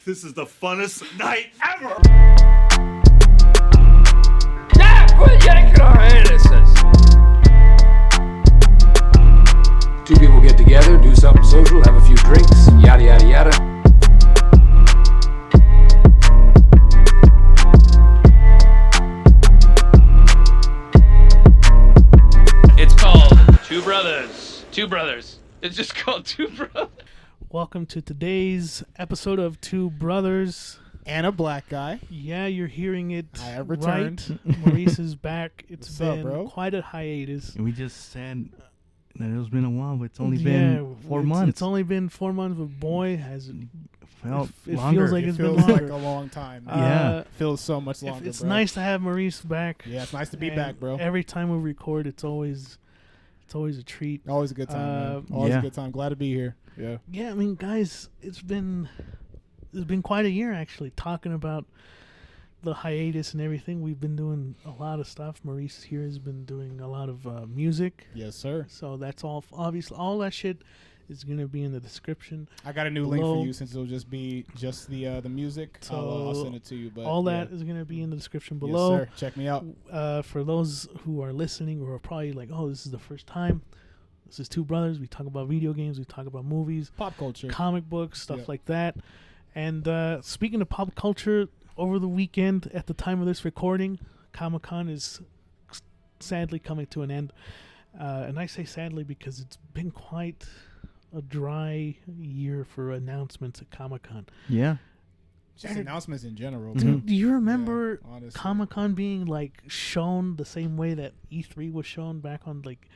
This is the funnest night ever! Yeah, quit yanking our anuses! Two people get together, do something social, have a few drinks, yada yada yada. It's called Two Brothers. Two Brothers. It's just called Two Brothers. Welcome to today's episode of Two Brothers. And a black guy. Yeah, you're hearing it I have returned. right. Maurice is back. It's What's been up, bro? quite a hiatus. We just said that it's been a while, but it's only been 4 months. It's only been 4 months, but boy, has it Felt it longer. feels like It it's been feels like longer. a long time. Yeah. Feels so much longer, It's bro. nice to have Maurice back. Yeah, it's nice to be And back, bro. Every time we record, it's always a treat. Always a good time, man. Always Yeah. a good time. Glad to be here. Yeah. Yeah, I mean, guys, it's been quite a year actually. Talking about the hiatus and everything, we've been doing a lot of stuff. Maurice here has been doing a lot of music, Yes, sir. so that's all. Obviously, all that shit is gonna be in the description. I got a new link Below. for you since it'll just be just the music. So I'll send it to you. But all that yeah. is gonna be in the description Yes, below. sir. Check me out. For those who are listening, who are probably like, "Oh, this is the first time." This is Two Brothers. We talk about video games. We talk about movies, Pop culture. comic books, stuff Yeah. like that. And speaking of pop culture, over the weekend, at the time of this recording, Comic-Con is sadly coming to an end. And I say sadly because it's been quite a dry year for announcements at Comic-Con. Yeah. Just announcements in general. Mhm. too. Do you remember Yeah, honestly. Comic-Con being like shown the same way that E3 was shown back on like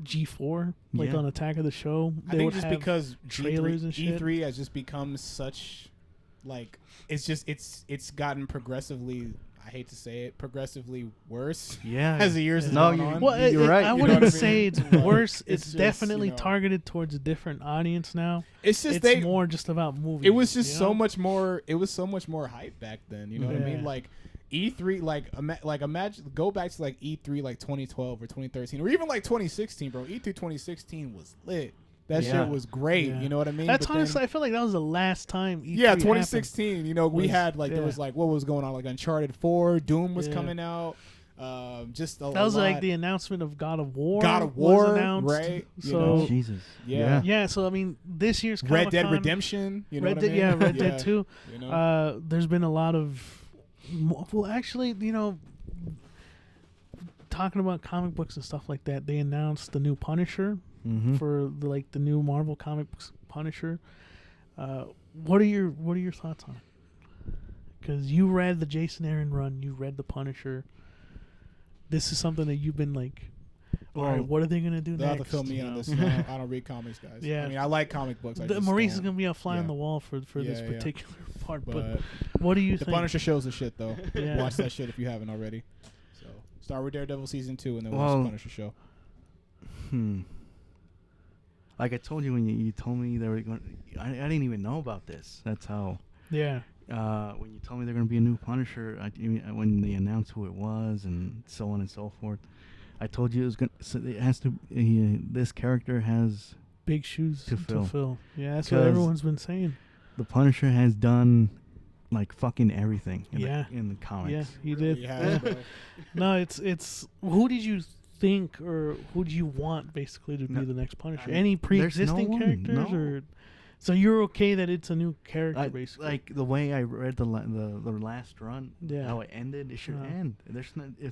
G4, like Yeah. on Attack of the Show? I They think would just have because trailers and shit. E3 has just become such, like, it's gotten progressively, I hate to say it, progressively worse Yeah. as the years has No, gone you- on. Well, You're right. I You know wouldn't what I say mean? it's Like, worse. it's It's just, definitely you know. targeted towards a different audience now. It's just It's more just about movies. it was just you so know? much more. It was so much more hype back then. You know what I mean? Yeah. Like E3, imagine go back to like E3 like 2012 or 2013 or even like 2016, bro. E3 2016 was lit. That Yeah. shit was great. Yeah. You know what I mean? That's But then- honestly, I feel like that was the last time. E3 yeah, happened. 2016. You know, we was- had like there yeah. was like what was going on, like Uncharted 4, Doom was Yeah. coming out. Just a That was lot. like the announcement of God of War. God of was War, announced. right? You So know? Jesus. Yeah. yeah, so I mean, this year's Red Dead Comic-Con- Redemption. You know Red what Dead, I mean? yeah, Red Dead 2. You know? There's been a lot of, well, actually, you know, talking about comic books and stuff like that. They announced the new Punisher Mm-hmm. for the new Marvel Comics Punisher. What are your thoughts on it? Because you read the Jason Aaron run, you read the Punisher. This is something that you've been like, all right, what are they gonna do They'll next? have to fill me you in on know? this. I don't read comics, guys. Yeah. I mean, I like comic books. I just Maurice is don't. gonna be a fly on yeah. the wall for this Yeah, yeah. particular part. But But what do you the think? Punisher shows the shit, though. Yeah. Watch that shit if you haven't already. So start with Daredevil season 2 and then watch Well- the Punisher show. Like I told you when you told me they were going, I didn't even know about this. That's how. Yeah. When you told me they're going to be a new Punisher, when they announced who it was and so on and so forth, I told you it was going. So it has to. This character has Big shoes To to fill. fill. Yeah, that's what 'Cause everyone's been saying. the Punisher has done like fucking everything. Yeah. In the comics. Yeah, he Really did. has, bro. No, it's who did you think or who do you want basically to be No, the next Punisher? I mean, Any there's no pre-existing one, characters no. or so you're okay that it's a new character basically? Like the way I read the last run, Yeah. how it ended, it should Uh-huh. end. There shouldn't be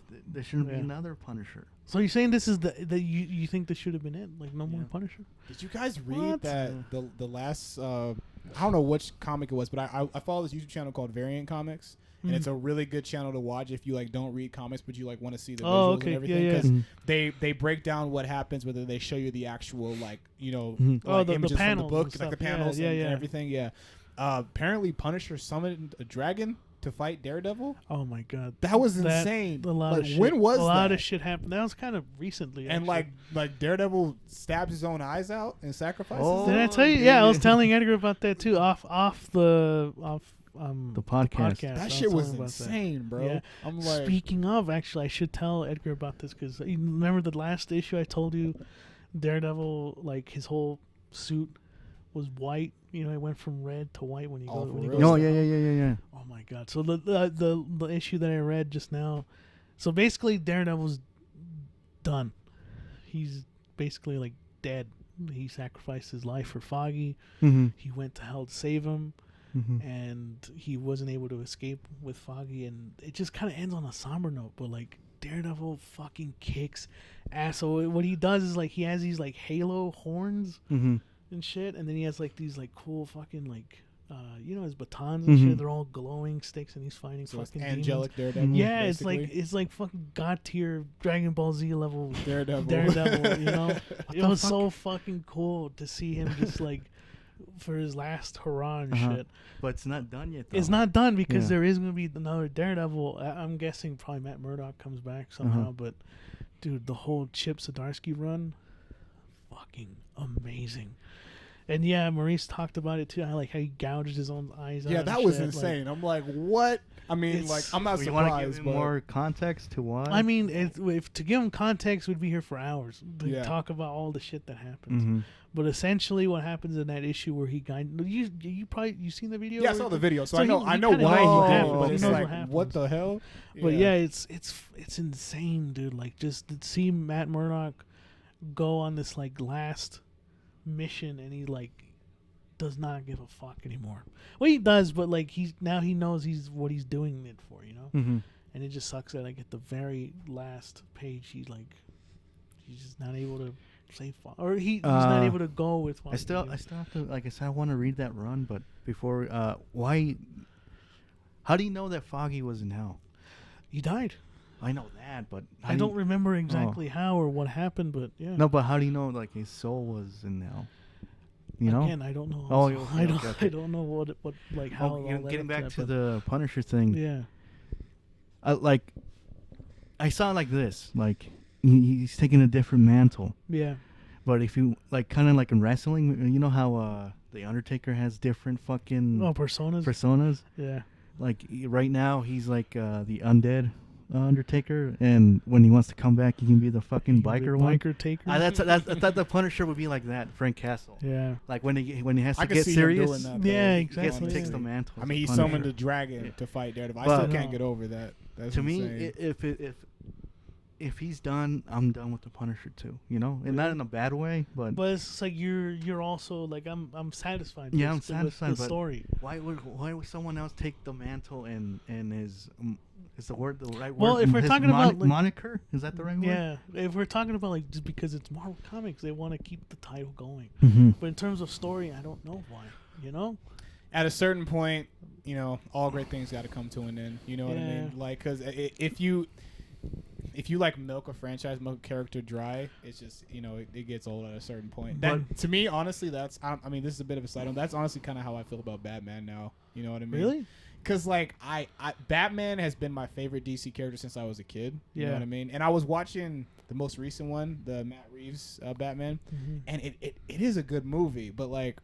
Yeah. another Punisher. So you're saying this is the you think this should have been it? Like no more Yeah. Punisher? Did you guys read What? that the last I don't know which comic it was, but I follow this YouTube channel called Variant Comics, and Mhm. it's a really good channel to watch if you like don't read comics but you like want to see the Oh, visuals okay. and Yeah, everything yeah. because Mhm. they break down what happens, whether they show you the actual like Mhm. Oh, like the images from the panels book, and like the stuff. Yeah, panels yeah, and yeah. everything. Yeah. Apparently Punisher summoned a dragon to fight Daredevil. Oh my god. That was insane. A lot Like, of shit. when was a lot that? of shit happened. That was kind of recently. And actually. like Daredevil stabs his own eyes out and sacrifices Oh. them. Did I tell you? Yeah, I was telling Edgar about that too. Off The podcast. podcast. I That shit was telling about that. insane, bro. Yeah. I'm like, Speaking of, actually, I should tell Edgar about this because you remember the last issue I told you, Daredevil, like his whole suit was white. You know, it went from red to white when you Oh, go. for When you real? go Oh, down. yeah. Oh my god! So the issue that I read just now, so basically Daredevil's done. He's basically like dead. He sacrificed his life for Foggy. Mm-hmm. He went to hell to save him, Mm-hmm. and he wasn't able to escape with Foggy. And it just kind of ends on a somber note. But like Daredevil fucking kicks ass. So what he does is like he has these like halo horns Mm-hmm. and shit, and then he has like these like cool fucking like you know, his batons and shit. They're all glowing sticks, and he's fighting So it's fucking angelic demons. Daredevil. Yeah, basically. it's like fucking god tier Dragon Ball Z level Daredevil. You know, it the was fuck? so fucking cool to see him just like for his last hurrah and shit. But it's not done yet, though. It's not done because Yeah. there is gonna be another Daredevil. I'm guessing probably Matt Murdock comes back somehow, but dude, the whole Chip Zdarsky run, fucking amazing. And yeah, Maurice talked about it too. How like how he gouged his own eyes out. Yeah, and that was shit. insane. I'm like, what? I mean, It's- like, I'm not You want to give surprised, him but more context to why? I mean, if to give him context, we'd be here for hours to Yeah. talk about all the shit that happens. Mm-hmm. But essentially, what happens in that issue where he you probably you seen the video? yeah, I where saw he- the video, so So I know he I know kinda why knows what he did it, happens. but He it's knows like, what happens. what the hell? But yeah, it's insane, dude. Like just to see Matt Murdock go on this like last mission, and he like does not give a fuck anymore. Well, he does, but like he knows what he's doing it for, you know. Mm-hmm. And it just sucks that like at the very last page, he's just not able to save Foggy, or he's not able to go with Foggy. I still have to, like I said, I want to read that run, but before, why? How do you know that Foggy was in hell? He died. I know that, but I don't remember exactly how or what happened, but yeah. No, but how do you know like his soul was in hell? You know? Again, I don't know. Oh, So okay, I don't. okay. I don't know what like how. Oh, it all led getting up back to that, the Punisher thing. but yeah. I saw it like this, like he's taking a different mantle. Yeah. But if you like, kind of like in wrestling, you know how the Undertaker has different fucking personas. Yeah. Like right now, he's like the undead Undertaker, and when he wants to come back, he can be the fucking biker one. Biker taker. I thought the Punisher would be like that, Frank Castle. Yeah. Like when he has I to could get see serious, him doing that. Yeah, though, he gets exactly. to honestly. take the mantle. I mean, he as a summoned Punisher. a dragon to fight Daredevil. I But- still can't get over that. That's To me, insane. if he's done, I'm done with the Punisher too. You know, and not in a bad way, but But it's like you're also like I'm satisfied. Yeah, I'm with satisfied, the but- story. why would someone else take the mantle and his is the right word? Well, if we're His talking about, like- moniker, is that the right word? Yeah, if we're talking about like just because it's Marvel Comics, they want to keep the title going. Mm-hmm. But in terms of story, I don't know why. You know? At a certain point, you know, all great things got to come to an end. You know what I Yeah. mean? Like, because if you like milk a franchise, milk a character dry, it's just, you know, it gets old at a certain point. That, to me, honestly, that's I mean, this is a bit of a side note. That's honestly kind of how I feel about Batman now. You know what I mean? Really? Because like I Batman has been my favorite DC character since I was a kid. You know Yeah. what I mean? And I was watching the most recent one, the Matt Reeves Batman, Mm-hmm. and it is a good movie. But like,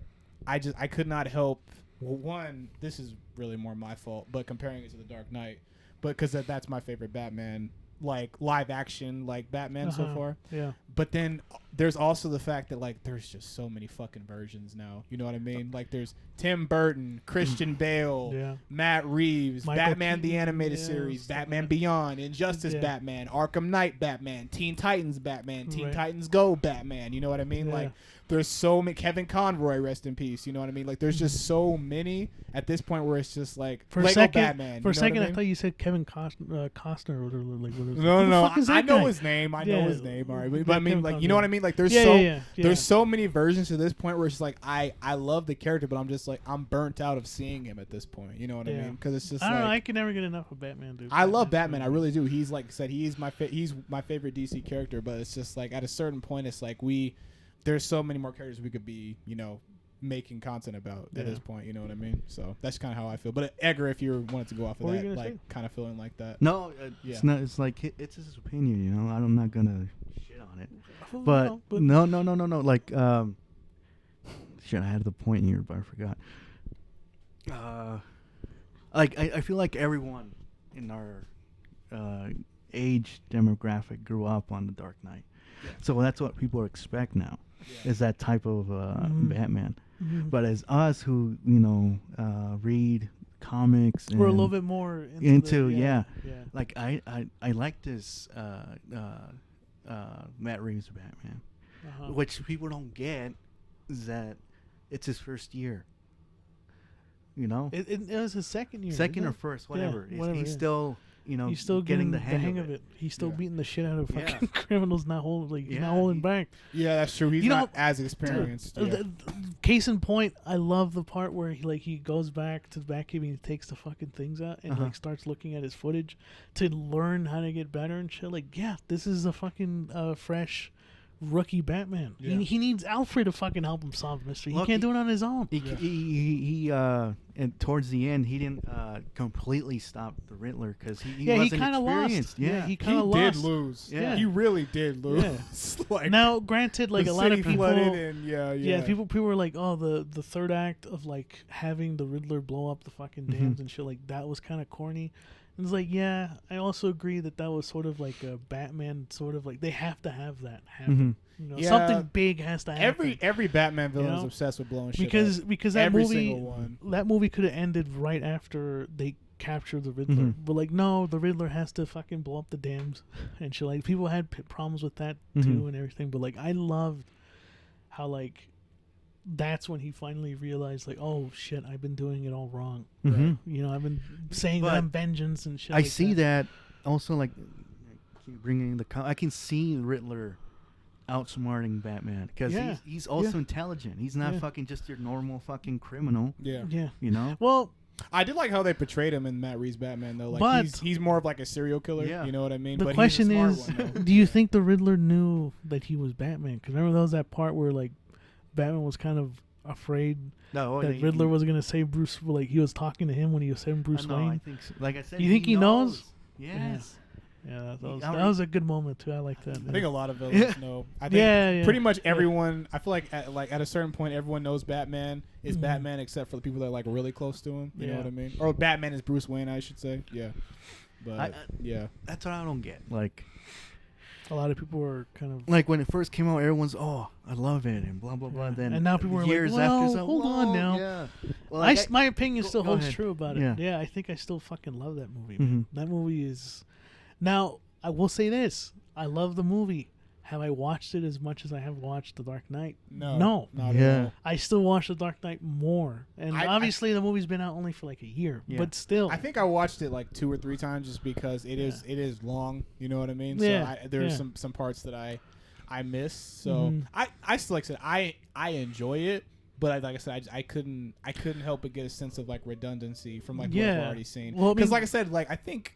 I could not help. Well, one, this is really more my fault, but comparing it to the Dark Knight, but because that's my favorite Batman, like live action, like Batman so far. Yeah. But then there's also the fact that like there's just so many fucking versions now. You know what I mean? Like there's Tim Burton, Christian Bale, Yeah. Matt Reeves, Michael Batman the Keaton, Animated yeah, Series, stuff like Batman that. Beyond, Injustice Yeah. Batman, Arkham Knight Batman, Teen Titans Batman, Teen Right. Titans Go Batman. You know what I mean? Yeah. Like there's so many. Kevin Conroy, rest in peace. You know what I mean? Like there's just so many at this point where it's just like For a Lego second, Batman. for a you know what second, I mean? thought you said Kevin Costner or whatever. Like, what is No, who the no, fuck is I that know guy? his name. I Yeah. know his name. All right, but Yeah, I mean, Kevin like, you know Conroy. what I mean? Like, there's Yeah, so yeah, yeah. there's so many versions to this point where it's like I love the character, but I'm just like I'm burnt out of seeing him at this point. You know what I Yeah. mean? Because it's just I don't know. I like can never get enough of Batman, dude. I love Batman's Batman. I so really do. He's like I said, he's my favorite DC character. But it's just like at a certain point, it's like there's so many more characters we could be, you know, making content about Yeah. at this point. You know what I mean? So that's kind of how I feel. But Edgar, if you wanted to go off of What were you that, gonna like say? kind of feeling like that. No, Yeah. it's not. It's like it's his opinion. You know, I'm not gonna shit on it. Well, But no, no. Like, shit, I had the point here, but I forgot. Like, I feel like everyone in our age demographic grew up on the Dark Knight, so that's what people expect now, is that type of Batman. But as us who read comics, and We're a little bit more into yeah. like I like this Matt Reeves Batman, which people don't get is that it's his first year. It was his second year. Second isn't or it? first, whatever. Yeah, He's still he's still getting the hang of it. He's still Yeah. beating the shit out of Yeah. fucking criminals, not holding Yeah, not holding he- back. Yeah, that's true. He's You not know, as experienced. Yeah. Case in point, I love the part where he goes back to the Batcave and he takes the fucking things out and like starts looking at his footage to learn how to get better and shit. Like, yeah, this is a fucking fresh rookie Batman. Yeah. He needs Alfred to fucking help him solve the mystery. Look, he can't do it on his own. He and towards the end he didn't completely stop the Riddler because he he wasn't kind of lost. experienced. Yeah, he He kind of did lost. lose. Yeah. He really did lose. like Now, granted, like the a lot of city people, flooded and yeah. people were like, oh, the third act of like having the Riddler blow up the fucking dams and shit, like that was kind of corny. And it's like, yeah, I also agree that was sort of like a Batman sort of like they have to have that happen. Yeah. Something big has to happen. Every Batman villain You is know? obsessed with blowing shit because up. because that Every movie single one. that movie could have ended right after they captured the Riddler, but like no, the Riddler has to fucking blow up the dams and shit. Like people had problems with that too and everything, but like I loved how like that's when he finally realized like, oh shit, I've been doing it all wrong. Mhm. I've been saying that But I'm vengeance and shit. I like see that also like keep bringing I can see Riddler outsmarting Batman because Yeah. he's also Yeah. intelligent. He's not Yeah. fucking just your normal fucking criminal. Yeah. Yeah. Well, I did like how they portrayed him in Matt Reeves' Batman though. Like But- he's more of like a serial killer. Yeah. You know what I mean? the But question he's a is, smart one, though. do you think the Riddler knew that he was Batman? Because remember there was that part where like Batman was kind of afraid No, that Riddler was gonna save Bruce. Like he was talking to him when he was saving Bruce I Wayne. think so. Like I said, You think he knows? Yes. Yeah, that was, I that was a good moment too. I like that. I think a lot of villains know. I think Yeah. pretty much everyone. I feel like at a certain point, everyone knows Batman is Mhm. Batman except for the people that are like really close to him. You know Yeah. what I mean? Or Batman is Bruce Wayne, I should say. Yeah. But I- yeah, That's what I don't get. Like a lot of people were kind of when it first came out, everyone's I love it and blah blah blah. Yeah. Then And now people are like, years well, after, hold on now. Yeah. Well, my opinion still go holds ahead. true about it. Yeah. Yeah, I think I still fucking love that movie. Man. That movie is. Now I will say this: I love the movie. Have I watched it as much as I have watched The Dark Knight? no, not Yeah. at all. I still watch The Dark Knight more, and I- obviously the movie's been out only for like a year, Yeah. but still, I think I watched it like 2 or 3 times just because it is long. You know what I mean? Yeah, So there's yeah. some parts that I miss. So Mhm. I still like I said I enjoy it. But like I said, I couldn't help but get a sense of like redundancy from like what Yeah. I've already seen. Well, I Because mean- like I said, like I think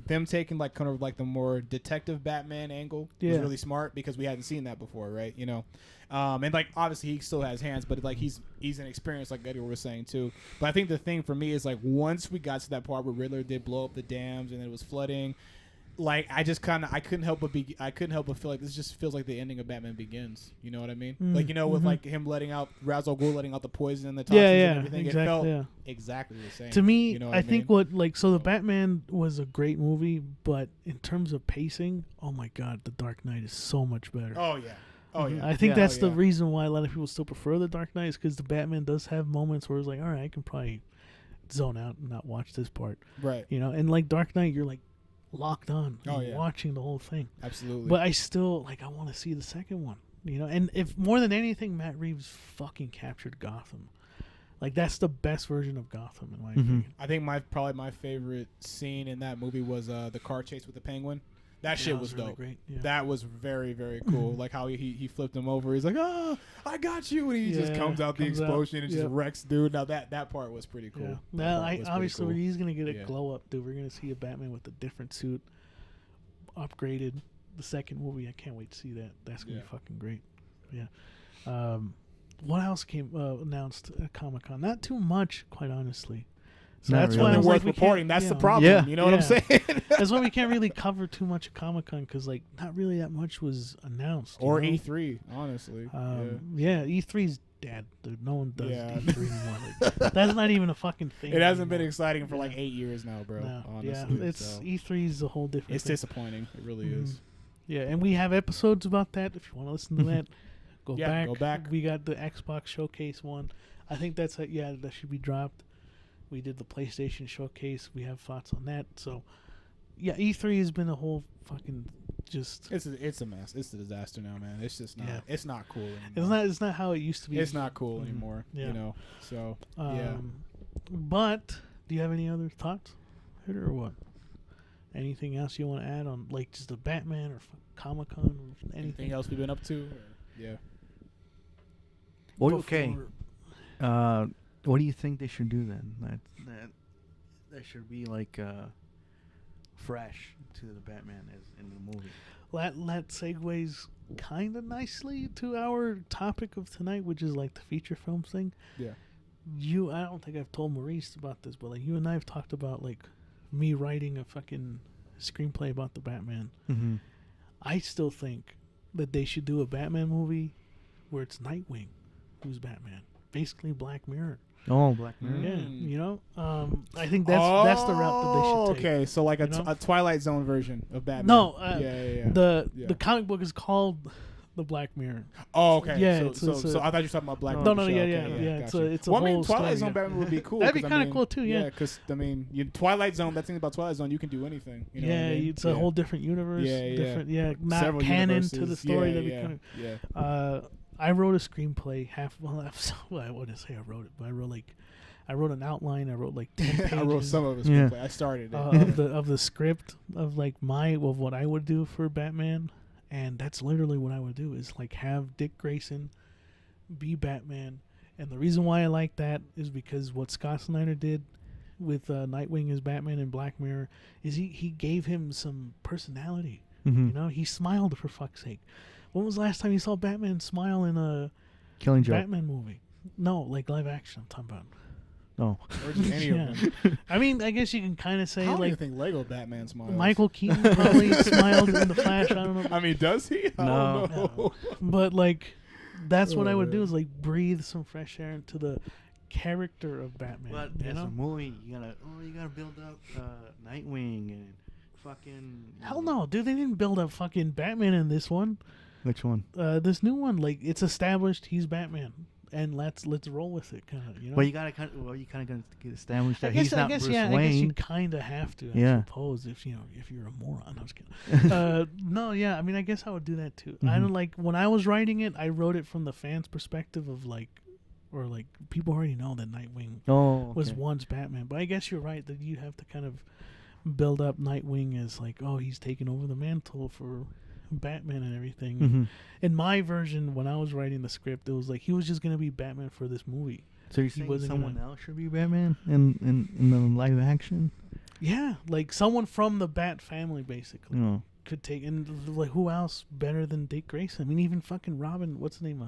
them taking like kind of like the more detective Batman angle was Yeah. really smart because we hadn't seen that before, right? You know, and like obviously he still has hands, but like he's inexperienced, like Edgar was saying too. But I think the thing for me is like once we got to that part where Riddler did blow up the dams and it was flooding. Like I couldn't help but feel like this just feels like the ending of Batman Begins. You know what I mean? Like with like him letting out Ra's al Ghul letting out the poison and the toxins yeah, and everything. exactly. It felt Yeah. exactly the same. To me, you know I think mean? what like so the Batman was a great movie, but in terms of pacing, oh my god, The Dark Knight is so much better. Oh yeah. Oh yeah. I think Yeah. that's Oh, the yeah. reason why a lot of people still prefer The Dark Knight is because the Batman does have moments where it's like, all right, I can probably zone out and not watch this part, Right. you know. And like Dark Knight, you're like locked on, Oh, you're yeah. watching the whole thing. Absolutely. But I still like I want to see the second one, you know. And if more than anything, Matt Reeves fucking captured Gotham. Like that's the best version of Gotham in my opinion. I think probably my favorite scene in that movie was the car chase with the Penguin. That shit That was really dope. great. Yeah. That was very, very cool. Like how he flipped him over. He's like, "Oh, I got you," and he just Yeah, comes out the comes out. explosion and Yep. just wrecks dude. Now that part was pretty cool. Yeah. That Now, part was pretty obviously, cool. he's gonna get a Yeah. glow up, dude. We're gonna see a Batman with a different suit, upgraded. The second movie, I can't wait to see that. That's gonna Yeah. be fucking great. Yeah. What else came announced at Comic-Con? Not too much, quite honestly. So Not that's really. why I Nothing was worth like, we reporting. can't- That's you the know, problem. Yeah. You know what I'm Yeah. saying? That's why we can't really cover too much of Comic-Con because, like, not really that much was announced. you Or know? E3, honestly. Yeah, E3's dead, dude. No one does Yeah. E3 anymore. Like, that's not even a fucking thing. It hasn't been anymore. exciting for like Yeah. 8 years now, bro. No, Honestly, yeah, it's so. E3's a whole different. It's thing. disappointing. It really Mhm. is. Yeah, and we have episodes about that. If you want to listen to that, Go Yeah, back. go back. We got the Xbox Showcase one. I think that's that should be dropped. We did the PlayStation Showcase. We have thoughts on that. So, yeah, E3 has been a whole fucking just. It's a mess. It's a disaster now, man. It's just not. Yeah. It's not cool anymore. It's not how it used to be. It's not cool Mhm. anymore. Yeah. You know. So yeah. But do you have any other thoughts, or what? Anything else you want to add on, like just the Batman or Comic-Con or Anything else we've been up to? Yeah. Well, Before- okay. What do you think they should do then? That should be like fresh to the Batman as in the movie. That segues kind of nicely to our topic of tonight, which is like the feature film thing. Yeah. I don't think I've told Maurice about this, but like you and I have talked about like me writing a fucking screenplay about the Batman. Mm-hmm. I still think that they should do a Batman movie where it's Nightwing who's Batman, basically Black Mirror. Oh, Black Mirror. Yeah, Mm. you know, I think that's the route that they should take. Okay, so like you know? a Twilight Zone version of Batman. No, yeah. The comic book is called The Black Mirror. Oh, okay. Yeah, So it's I thought you were talking about Black No, Mirror. no, show. yeah, Okay, yeah. gotcha. It's a Well, I mean, whole Twilight story, Zone yeah. Batman would be cool. That'd be 'cause, kinda cool, too, yeah. because I mean, Twilight Zone. That thing about Twilight Zone, you can do anything. You know what I mean? It's a whole different universe. Yeah. Different, not Several canon to the universes. story that Yeah, we yeah. kind of. I wrote a screenplay. I wouldn't say I wrote it, but I wrote an outline. I wrote like 10 pages. I wrote some of his Yeah. screenplay. I started it. of the script of like of what I would do for Batman, and that's literally what I would do is like have Dick Grayson be Batman, and the reason why I like that is because what Scott Snyder did with Nightwing as Batman and Black Mirror is he gave him some personality. Mm-hmm. You know, he smiled for fuck's sake. When was the last time you saw Batman smile in a Killing Joke. Batman movie? No, like live action. I'm talking about. No. Or just any Yeah. of them. I mean, I guess you can kind of say How do you like think Lego Batman smiles? Michael Keaton probably smiled in the Flash. I don't know, I mean, does he? I No. don't know. but like that's what Oh, I would do man. is like breathe some fresh air into the character of Batman. But you as know? a movie, you gotta build up Nightwing and fucking. Hell no, dude! They didn't build up fucking Batman in this one. Which one? This new one, like it's established he's Batman, and let's roll with it, kind of. You know. Well, you kind of gotta get established that I guess, he's not I guess, Bruce yeah, Wayne. I guess you kind of have to. I Yeah. suppose if you're a moron. I was kidding. No, yeah. I mean, I guess I would do that too. I don't like when I was writing it. I wrote it from the fans' perspective of like, or like people already know that Nightwing Oh, was okay. once Batman. But I guess you're right that you have to kind of build up Nightwing as like, oh, he's taking over the mantle for Batman and everything. Mhm. In my version, when I was writing the script, it was like he was just gonna be Batman for this movie. So you're He saying wasn't someone gonna- else should be Batman in the live action? Yeah, like someone from the Bat family, basically. No. Could take and like who else better than Dick Grayson? I mean, even fucking Robin. What's his name?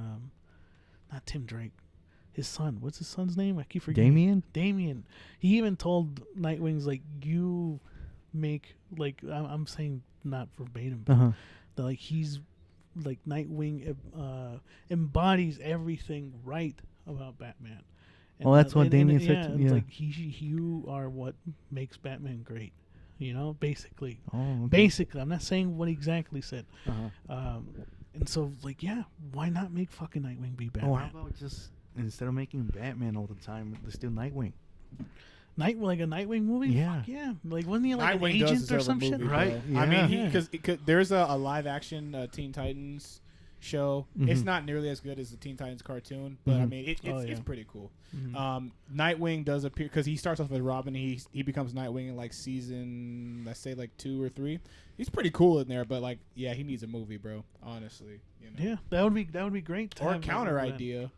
Not Tim Drake. His son. What's his son's name? I keep forgetting. Damien? Damien. He even told Nightwing's like, you make like I'm saying not verbatim, but Uh-huh. that like he's like Nightwing embodies everything right about Batman. Well, that's what Damien said Yeah, to- it's yeah. like you are what makes Batman great. You know, basically. Oh, okay. Basically, I'm not saying what he exactly said. Uh-huh. And so, like, yeah, why not make fucking Nightwing be Batman? Oh, how about just instead of making Batman all the time, let's do Nightwing? Like a Nightwing movie? Yeah. Fuck yeah. Like, wasn't he like Nightwing an does agent deserve or a some movie, shit? bro. Right? I mean, Yeah. because there's a live action Teen Titans show. It's Mhm. not nearly as good as the Teen Titans cartoon, but I Mhm. mean, it's Oh, it's yeah. pretty cool. Mhm. Nightwing does appear because he starts off as Robin. He becomes Nightwing in like season, let's say like 2 or 3. He's pretty cool in there, but like, yeah, he needs a movie, bro. Honestly, you know. Yeah, that would be great. To Or a have counter that. idea.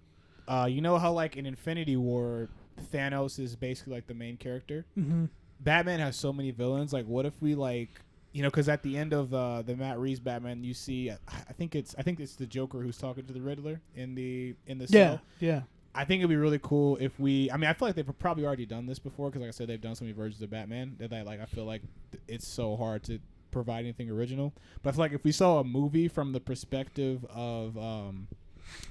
You know how like in Infinity War, Thanos is basically like the main character. Mm-hmm. Batman has so many villains. Like, what if we like, you know, because at the end of the Matt Reeves Batman, you see, I think it's the Joker who's talking to the Riddler in the Yeah, cell. yeah. I think it'd be really cool if we. I mean, I feel like they've probably already done this before because, like I said, they've done so many versions of Batman that I feel like it's so hard to provide anything original. But I feel like if we saw a movie from the perspective of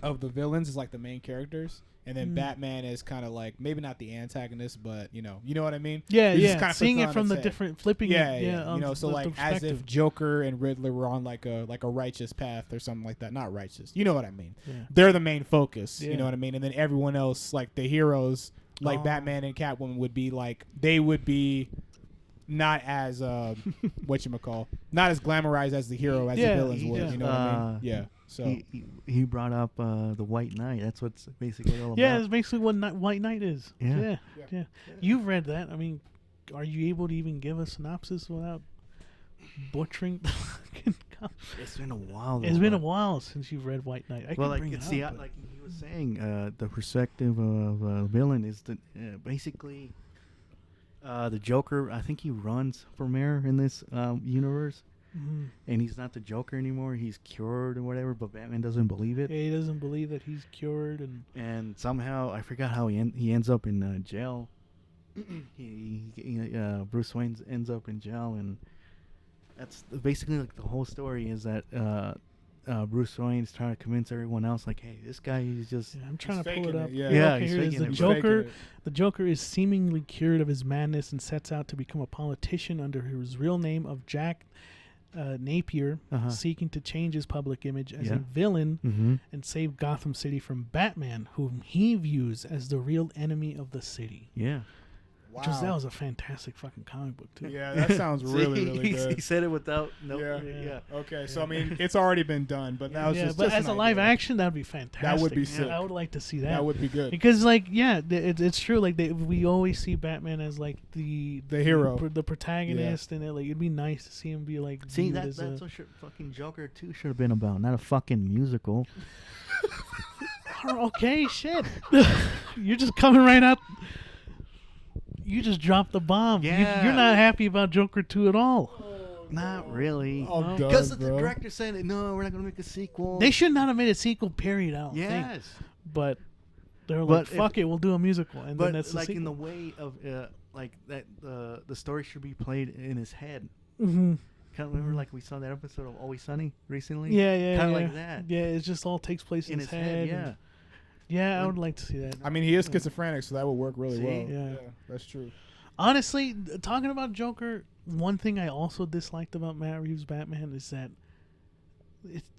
of the villains is like the main characters. And then Batman is kind of like maybe not the antagonist, but you know what I mean. Yeah, He just yeah. kinda Seeing flips it on from the its head. different flipping. Yeah, it, yeah. You know, so the like as if perspective. Joker and Riddler were on like a righteous path or something like that. Not righteous. You know what I mean? Yeah. They're the main focus. Yeah. You know what I mean? And then everyone else, like the heroes, like Oh. Batman and Catwoman, would be like they would be not as whatchamacall, not as glamorized as the hero as Yeah, the villains he would. just, You know what I mean? Yeah. So He brought up the White Knight. That's what's basically all Yeah, about. it's basically what White Knight is. Yeah. Yeah. You've read that. I mean, are you able to even give a synopsis without butchering the fucking It's been a while. It's been a while since you've read White Knight. I Well, can like bring it's it the up. but- like he was saying, the perspective of a villain is the basically the Joker. I think he runs for mayor in this universe, Mhm. and he's not the Joker anymore. He's cured or whatever, but Batman doesn't believe it. Yeah, he doesn't believe that he's cured, and And somehow I forgot how he ends up in jail. Bruce Wayne ends up in jail, and that's basically like the whole story is that Bruce Wayne's trying to convince everyone else, like, hey, this guy is just yeah, I'm trying to pull faking it it, up. yeah. Yeah, okay, he's here it is. faking The it. He's Joker. faking it. The Joker is seemingly cured of his madness and sets out to become a politician under his real name of Jack Napier, Uh-huh. seeking to change his public image as Yeah. a villain mm-hmm. and save Gotham City from Batman, whom he views as the real enemy of the city. Yeah. That was a fantastic fucking comic book too. Yeah, that sounds really, really He good. said it without Yeah. Okay, so I mean, it's already been done, but that was Yeah, just but just as an a live idea. action, that'd be fantastic. would be Yeah, sick. I would like to see that. That would be good. Because, like, yeah, it's true. Like, we always see Batman as like the hero. the protagonist, and it'd be nice to see him be like. See, viewed that's as a- what fucking Joker 2 should have been about, not a fucking musical. Okay, shit. You're just coming right out. You just dropped the bomb. Yeah. You're not happy about Joker 2 at all. Not really. I'm done, Because the bro. director said, no, we're not going to make a sequel. They should not have made a sequel, period, I don't think. Yes. But they're But like, fuck if- it, we'll do a musical. And then But that's like the in the sequel. way of like that the story should be played in his head. Mhm. Kind of remember like we saw that episode of Always Sunny recently? Yeah, yeah, Kind of yeah. like that. Yeah, it just all takes place In his his head, and- yeah. Yeah, I would like to see that. I mean, he is schizophrenic, so that would work really See? well. Yeah. That's true. Honestly, talking about Joker, one thing I also disliked about Matt Reeves' Batman is that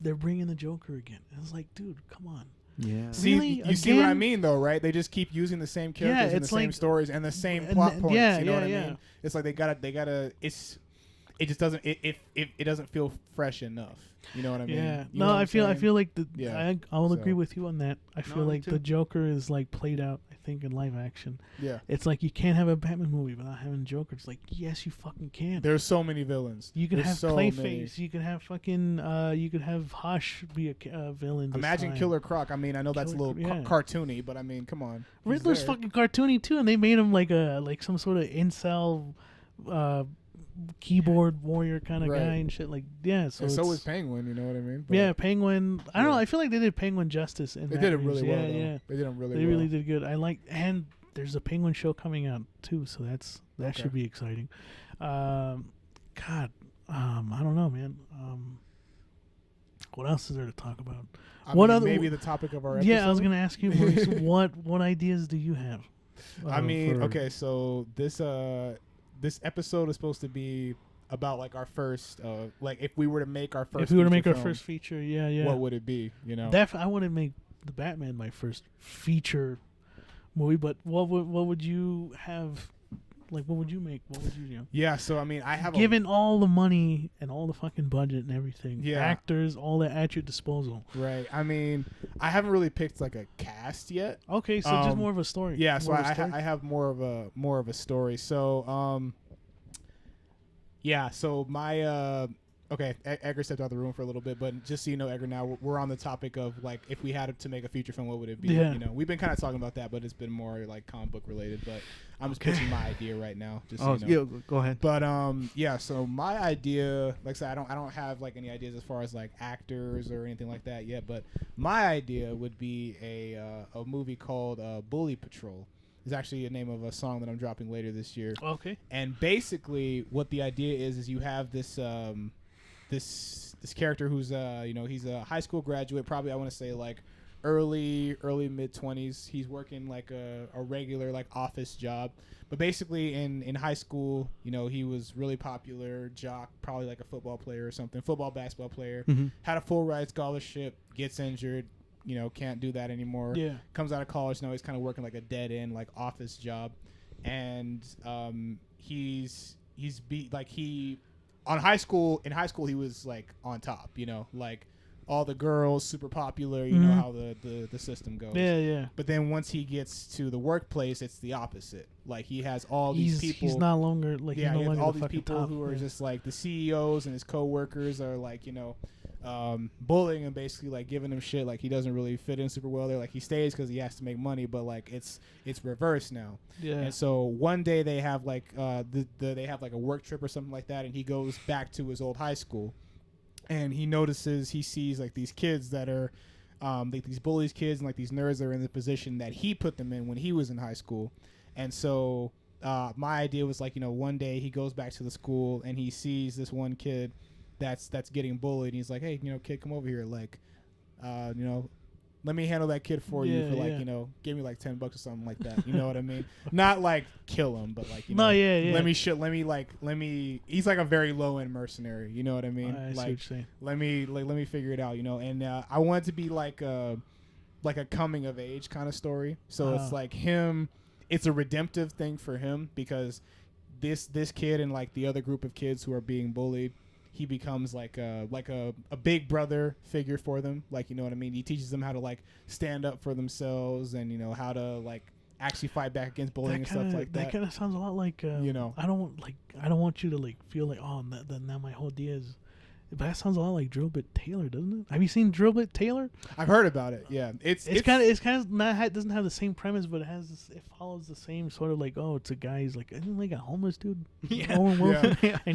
they're bringing the Joker again. I was like, dude, come on. Yeah. See, Really? you see what I Again? mean, though, right? They just keep using the same characters and the it's same like- stories and the same and plot th- points. yeah, you know yeah, what I yeah. mean? It's like they gotta. It just doesn't. It doesn't feel fresh enough. You know what I mean? Yeah. You know No, what I I'm feel saying? like Yeah. I will So- agree with you on that. I feel No, me like the too. Joker is like played out, I think, in live action. Yeah. It's like you can't have a Batman movie without having Joker. It's like, yes, you fucking can. There's so many villains. You could There's have so Clayface. many. You could have fucking. You could have Hush be a villain. This Imagine time. Killer Croc. I mean, I know that's a Killer little Croc, yeah. cartoony, but I mean, come on. He's Riddler's there. fucking cartoony too, and they made him like some sort of incel, keyboard warrior kind of Right. guy and shit. Like, yeah. So And so it's- was Penguin. You know what I mean? But yeah, Penguin. I don't know. Yeah. I feel like they did Penguin justice. In They Matt did it Reeves. really well. Yeah, Though. yeah. They did it really They well. really did good. And there's a Penguin show coming out too, so that Okay. should be exciting. God, I don't know, man. What else is there to talk about? I What mean, other- maybe the topic of our episode? Yeah, I was gonna ask you, Maurice, what ideas do you have? I mean, for- okay, so this episode is supposed to be about like our first, like if we were to make our first. If we were to make feature our film, first feature, yeah. what would it be? You know, I want to make the Batman my first feature movie. But what would you have? Like, what would you make? What would you yeah. So I mean, I have given all the money and all the fucking budget and everything, Yeah. actors, all that at your disposal. right. I mean, I haven't really picked like a cast yet. Okay, so just Um, more of a story. Yeah, so More of a I story? have more of a story. So yeah. So my okay, Edgar stepped out of the room for a little bit, but just so you know, Edgar, now we're on the topic of like if we had to make a feature film, what would it be? Yeah. You know, we've been kind of talking about that, but it's been more like comic book related. But I'm just pitching my idea right now. Just so Oh, you know. yeah, go ahead. But yeah, so my idea, like I said, I don't have like any ideas as far as like actors or anything like that yet. But my idea would be a movie called Bully Patrol. It's actually the name of a song that I'm dropping later this year. Okay. And basically, what the idea is you have this this character who's he's a high school graduate, probably I want to say like early mid 20s. He's working like a regular like office job, but basically in high school, you know, he was really popular, jock, probably like a football player or something, basketball player. Had a full ride scholarship, gets injured, you know, can't do that anymore. Yeah. Comes out of college, now he's kind of working like a dead end like office job, and he's in high school he was like on top, you know, like all the girls, super popular, you know how the system goes. Yeah. But then once he gets to the workplace, it's the opposite. Like he has all these people. He's no longer like yeah, he's no he has longer all the these fucking people top. who are just like the CEOs, and his coworkers are like, you know, bullying him, basically like giving him shit. Like he doesn't really fit in super well there. Like he stays because he has to make money, but like it's reversed now. Yeah. And so one day they have like they have like a work trip or something like that, and he goes back to his old high school. And he sees like these kids that are like these bullies kids and like these nerds that are in the position that he put them in when he was in high school. And so my idea was like, you know, one day he goes back to the school and he sees this one kid that's getting bullied. And he's like, hey, you know, kid, come over here. Like, you know, let me handle that kid for you for like, you know, give me like $10 or something like that. You know what I mean? Not like kill him, but like, you know, let me, he's like a very low end mercenary. You know what I mean? I see like, what you're saying. let me figure it out, you know? And I want it to be like a coming of age kind of story. So it's like him, it's a redemptive thing for him because this kid and like the other group of kids who are being bullied, he becomes like a big brother figure for them. Like, you know what I mean? He teaches them how to like stand up for themselves and, you know, how to like actually fight back against bullying and stuff like that. That kind of sounds a lot like, you know, I don't want you to like feel like, oh, now my whole idea is. But that sounds a lot like Drillbit Taylor, doesn't it? Have you seen Drillbit Taylor? I've heard about it. Yeah, it's kind of not doesn't have the same premise, but it follows the same sort of like, oh, it's a guy who's like, isn't like a homeless dude, and he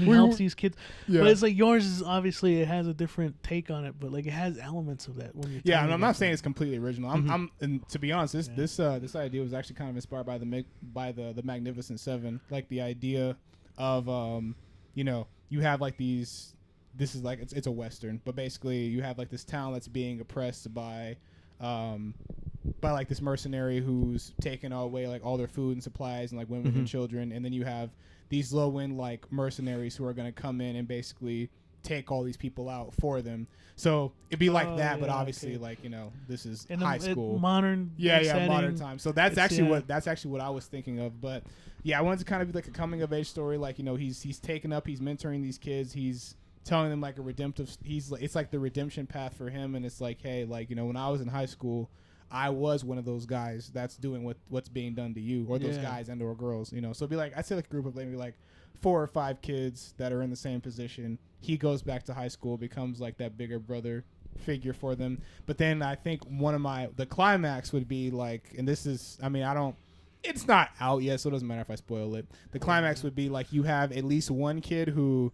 helps these kids. Yeah. But it's like yours is obviously it has a different take on it, but like it has elements of that. When you're and I'm not saying it's completely original. And to be honest, this idea was actually kind of inspired by the Magnificent Seven, like the idea of you know, you have like these. This is like it's a Western, but basically you have like this town that's being oppressed by like this mercenary who's taking away like all their food and supplies and like women and children, and then you have these low end like mercenaries who are going to come in and basically take all these people out for them. So it'd be like that, but obviously like, you know, this is high school, modern, modern time. So that's actually what I was thinking of. But yeah, I wanted to kind of be like a coming of age story. Like, you know, he's taken up, he's mentoring these kids, he's telling them like a redemptive. It's like the redemption path for him, and it's like, hey, like, you know, when I was in high school, I was one of those guys that's doing what's being done to you, or those guys and or girls, you know. So it'd be like, I'd say like a group of maybe like 4 or 5 kids that are in the same position. He goes back to high school, becomes like that bigger brother figure for them. But then I think the climax would be like, and this is, I mean, it's not out yet, so it doesn't matter if I spoil it. The climax would be like you have at least one kid who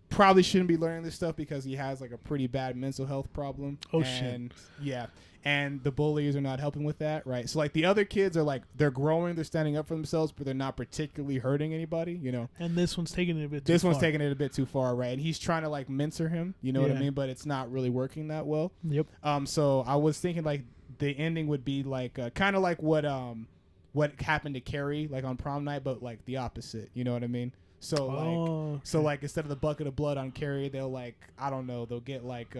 probably shouldn't be learning this stuff because he has like a pretty bad mental health problem. Oh, shit. Yeah. And the bullies are not helping with that, right? So like the other kids are like, they're growing, they're standing up for themselves, but they're not particularly hurting anybody, you know. And this one's taking it a bit too far. Taking it a bit too far, right? And he's trying to like mentor him, you know what I mean? But it's not really working that well. Yep. So I was thinking like the ending would be like kind of like what happened to Carrie like on prom night, but like the opposite, you know what I mean? So like instead of the bucket of blood on Carrie, they'll like, I don't know, they'll get like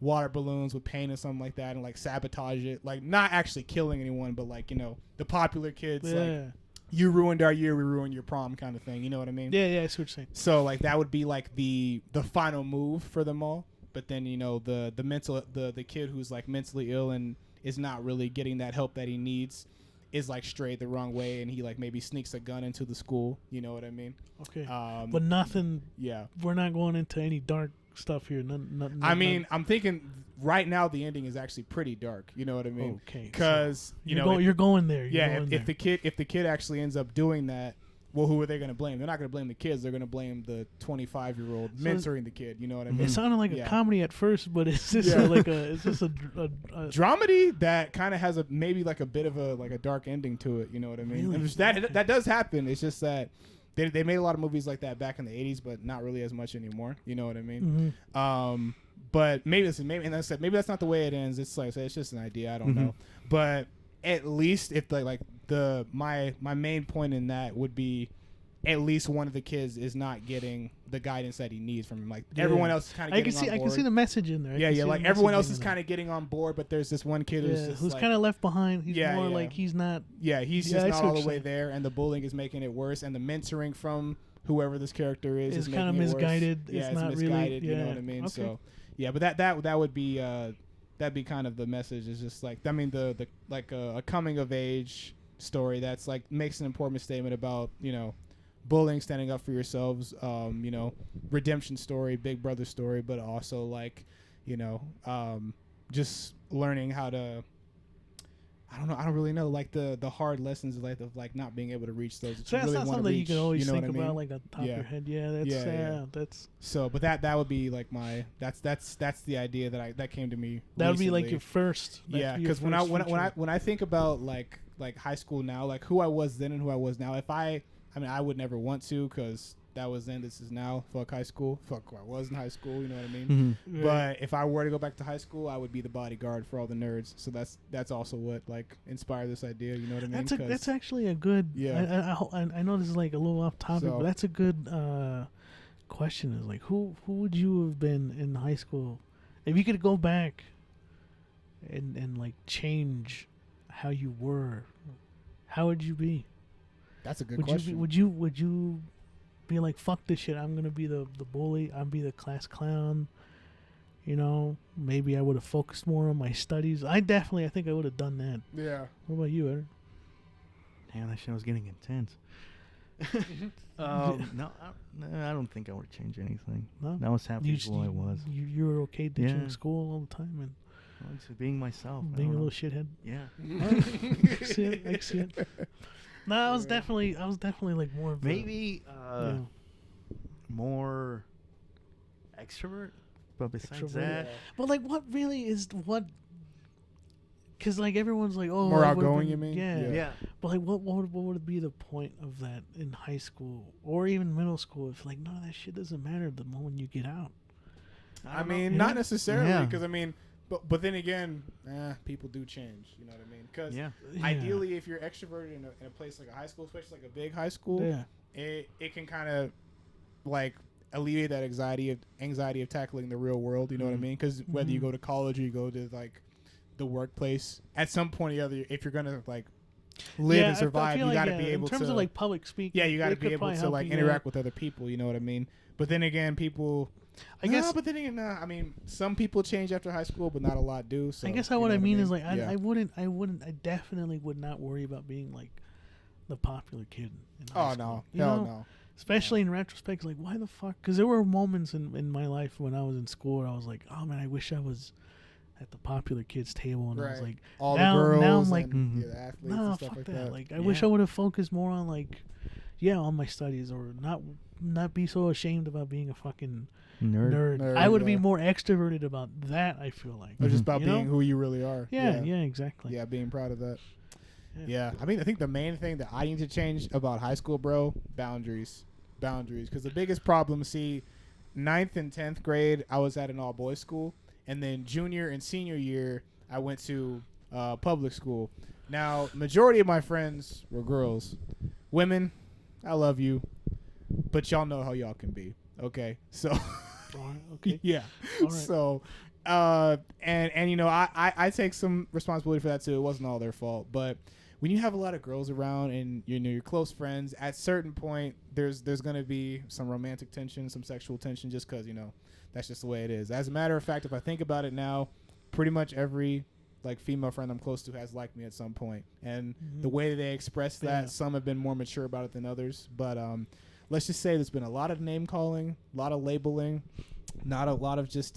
water balloons with paint or something like that and like sabotage it, like not actually killing anyone, but like, you know, the popular kids like, you ruined our year, we ruined your prom kind of thing, you know what I mean? Yeah, I see what you're saying. So like that would be like the final move for them all. But then, you know, the kid who's like mentally ill and is not really getting that help that he needs is like strayed the wrong way, and he like maybe sneaks a gun into the school, you know what I mean? Okay. But nothing. Yeah. We're not going into any dark stuff here. None, I mean, I'm thinking right now the ending is actually pretty dark. You know what I mean? Okay. Because you're going there. If the kid actually ends up doing that, well, who are they going to blame? They're not going to blame the kids. They're going to blame the 25-year-old mentoring the kid. You know what I mean? It sounded like a comedy at first, but it's just a dramedy that kind of has maybe like a bit of a dark ending to it. You know what I mean? Really? That does happen. It's just that they made a lot of movies like that back in the 80s, but not really as much anymore. You know what I mean? But maybe that's not the way it ends. It's like it's just an idea. I don't know. But at least if my main point in that would be, at least one of the kids is not getting the guidance that he needs from him. Like everyone else is kind of getting on board. I can see the message in there. Like everyone else is kind of getting on board, but there's this one kid who's kind of left behind. He's more like he's not. Yeah, he's just not all the way there, and the bullying is making it worse, and the mentoring from whoever this character is kind of misguided. Yeah, it's not misguided. Really, you know what I mean? Okay. So yeah, but that would be that'd be kind of the message. Is just like, I mean, the like a coming of age story that's like makes an important statement about, you know, bullying, standing up for yourselves, you know, redemption story, big brother story, but also like, you know, just learning how to, I don't really know, like the hard lessons of like not being able to reach those. So that's not something you can always think about, like at the top of your head. Yeah, that's so. But that would be like my that's the idea that came to me. That would be recently. like your first. Yeah, because when I think about like high school now, like who I was then and who I was now, I mean, I would never want to, because that was then, this is now. Fuck high school. Fuck who I was in high school. You know what I mean? Mm-hmm. But if I were to go back to high school, I would be the bodyguard for all the nerds. So that's also what like inspired this idea. You know what I mean? That's actually a good. Yeah. I know this is like a little off topic, but that's a good question. Is like who would you have been in high school if you could go back and like change how you were? How would you be? That's a good question. Would you be like, fuck this shit, I'm gonna be the bully, I'll be the class clown, you know? Maybe I would have focused more on my studies. I think I would have done that. Yeah. What about you, Ed? Damn, that shit was getting intense. No, I don't think I would change anything. No? I was happy with who I was. You were okay ditching school all the time and Just being myself. being a little shithead. Yeah. I see it. No, I was definitely like more of maybe more extrovert, but besides that, but like, what really is what? Because like everyone's like, oh, more outgoing. You mean? Yeah. But like, what would be the point of that in high school or even middle school if like none of that shit doesn't matter the moment you get out? I mean, not necessarily, because I mean. But then again, people do change. You know what I mean? Because ideally, if you're extroverted in a place like a high school, especially like a big high school, it can kind of like alleviate that anxiety of tackling the real world. You know what I mean? Because whether you go to college or you go to like the workplace, at some point or the other, if you're gonna like live and survive, you got to be able to. In terms of like public speaking, you got to be able to like interact with other people. You know what I mean? But then again, people. I guess, but then again, I mean, some people change after high school, but not a lot do. So I guess what I mean is like, I definitely would not worry about being like the popular kid in high school. No. Especially in retrospect, like why the fuck? Because there were moments in my life when I was in school where I was like, oh man, I wish I was at the popular kids table, and I was like, all the girls. Now I'm like, the athletes no, and stuff fuck like that. that. Like I wish I would have focused more on like, on my studies, or not be so ashamed about being a fucking nerd. I would be more extroverted about that, I feel like. Or just about being who you really are. Yeah, exactly. Yeah, being proud of that. Yeah. I mean, I think the main thing that I need to change about high school, bro, boundaries. Because the biggest problem, 9th and 10th grade, I was at an all-boys school. And then junior and senior year, I went to public school. Now, majority of my friends were girls. Women, I love you. But y'all know how y'all can be. Okay? So... Okay. Yeah. All right. So, and you know, I take some responsibility for that too. It wasn't all their fault, but when you have a lot of girls around and you know your close friends, at a certain point, there's gonna be some romantic tension, some sexual tension, just because you know that's just the way it is. As a matter of fact, if I think about it now, pretty much every like female friend I'm close to has liked me at some point, and the way they express that, some have been more mature about it than others, but let's just say there's been a lot of name calling, a lot of labeling, not a lot of just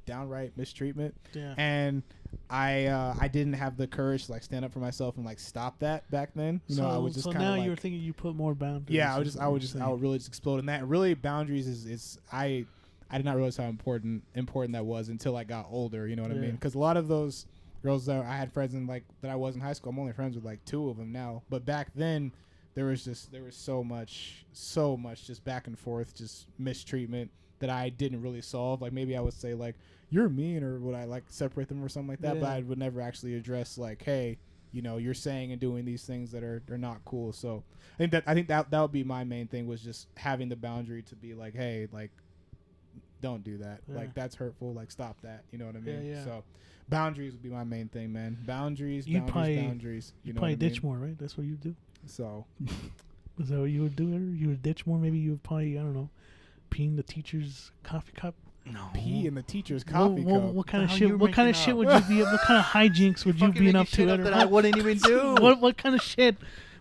downright mistreatment. Yeah. And I didn't have the courage to like stand up for myself and like stop that back then. You know, I was just kind of. So now you're thinking you put more boundaries. Yeah, I would really just explode. And that really boundaries is I did not realize how important that was until I got older. You know what I mean? Because a lot of those girls that I had friends in like that I was in high school, I'm only friends with like 2 of them now. But back then. There was so much just back and forth, just mistreatment, that I didn't really solve. Like maybe I would say like you're mean, or would I like separate them or something like that. But I would never actually address like, hey, you know, you're saying and doing these things that are not cool. So I think that would be my main thing, was just having the boundary to be like, hey, like don't do that. Yeah. Like that's hurtful. Like stop that. You know what I mean? Yeah. So boundaries would be my main thing, man. Boundaries. You Boundaries. You know probably what I ditch mean? more, right? That's what you do. So Is that what you would do? You would ditch more? Maybe you would probably, I don't know, pee in the teacher's coffee cup. No. pee in the teacher's coffee What, cup. what kind of hell shit? you What kind of making shit up? would you be? What kind of hijinks would you Fucking be making up to? shit up that I wouldn't even do. What kind of shit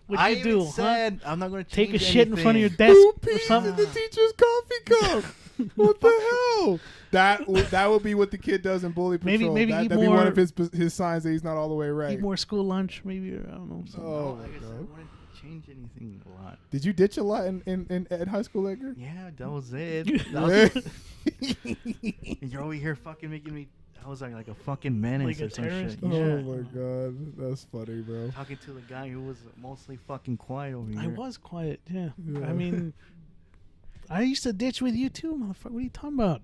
would I you even do? said I'm not going to Take a shit in front of your anything. desk Who or pees in something? the teacher's coffee cup? What the hell? That would be what the kid does in Bully Patrol. Maybe eat That'd be one more- of his signs that he's not all the way right. Eat more school lunch, maybe, or I don't know. Something. Oh Like my I said, I god! wouldn't change anything a lot. Did you ditch a lot in high school, Edgar? Yeah, that was it. That was and you're over here fucking making me. I was like a fucking menace Like a or some terrorist? shit. Oh Yeah. my god, that's funny, bro. Talking to the guy who was mostly fucking quiet over here. I was quiet. Yeah. Yeah. I mean, I used to ditch with you too, motherfucker. What are you talking about?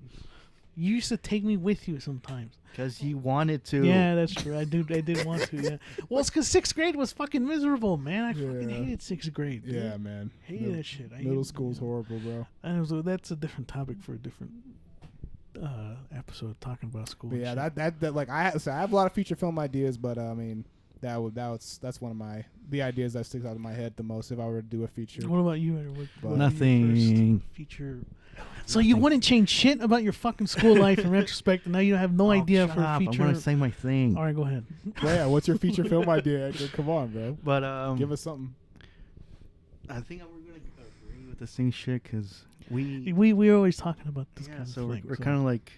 You used to take me with you sometimes. Because he wanted to. Yeah, that's true. I did want to. Yeah. Well, it's because sixth grade was fucking miserable, man. I fucking Yeah. hated sixth grade. dude. Yeah, man. Hated that shit. I Middle hated- school's horrible, bro. That's a different topic for a different episode talking about school. But and yeah, shit. that like I have a lot of feature film ideas, but I mean that's one of the ideas that sticks out in my head the most if I were to do a feature. What about you, Edward? But- What would be your Nothing. first feature. So you wouldn't change shit about your fucking school life in retrospect, and now you have no Oh, idea shut for a up. feature. I'm gonna say my thing. All right, go ahead. Well, yeah, what's your feature film idea, Edgar? Come on, bro. But Give us something. I think we're gonna agree with the same shit because we. We're always talking about this Yeah, kind so of we're, thing. we're so kind of like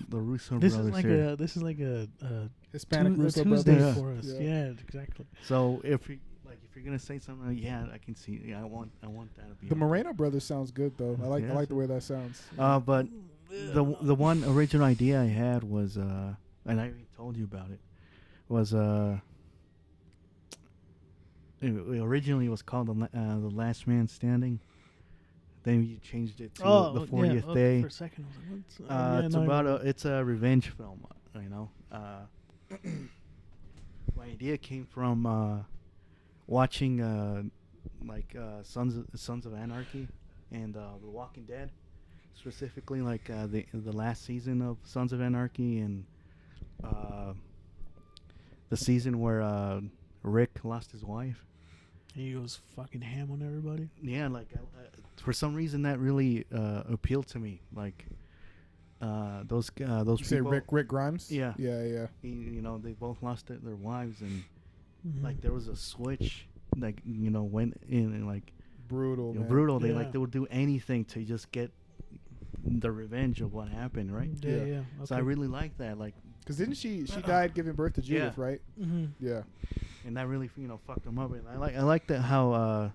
the Russo this brothers is like here. a Hispanic Russo Tuesday brothers. for us. Yeah. Yeah, exactly. So if you're gonna say something, yeah, I can see. Yeah, I want that to be. The Moreno brothers sounds good though. I like Yeah. the way that sounds. But the one original idea I had was and I already told you about it was it originally was called the Last Man Standing. Then you changed it to the 40th yeah, day. For a second, I was like, what's, It's no, I about remember. it's a revenge film, you know. My idea came from watching Sons of Anarchy and The Walking Dead, specifically like the last season of Sons of Anarchy and the season where Rick lost his wife. He goes fucking ham on everybody. Yeah, like for some reason that really appealed to me. Like those You say people. Rick Grimes? Yeah. Yeah. You know, they both lost their wives, and Mhm. like there was a switch, like went in and like Brutal, man. brutal. They Yeah. they would do anything to just get the revenge of what happened, right? Yeah, Yeah. yeah. So I really like that, like, Because didn't she died giving birth to Judith, Yeah. right? hmm Yeah. and that really fucked them up. And I like that how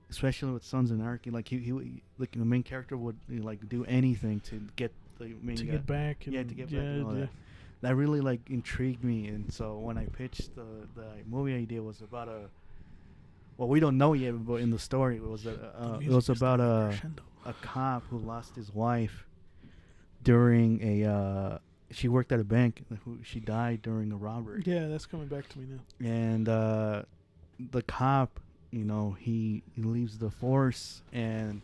especially with Sons of Anarchy, like he like the main character would like do anything to get the main To guy. get back. And Yeah, to get back yeah, and all yeah. that. That really like intrigued me, and so when I pitched the movie idea was about we don't know yet, but in the story it was The it music was is about starting crescendo. a cop who lost his wife during she worked at a bank. She died during a robbery, Yeah, that's coming back to me now. and the cop, he leaves the force and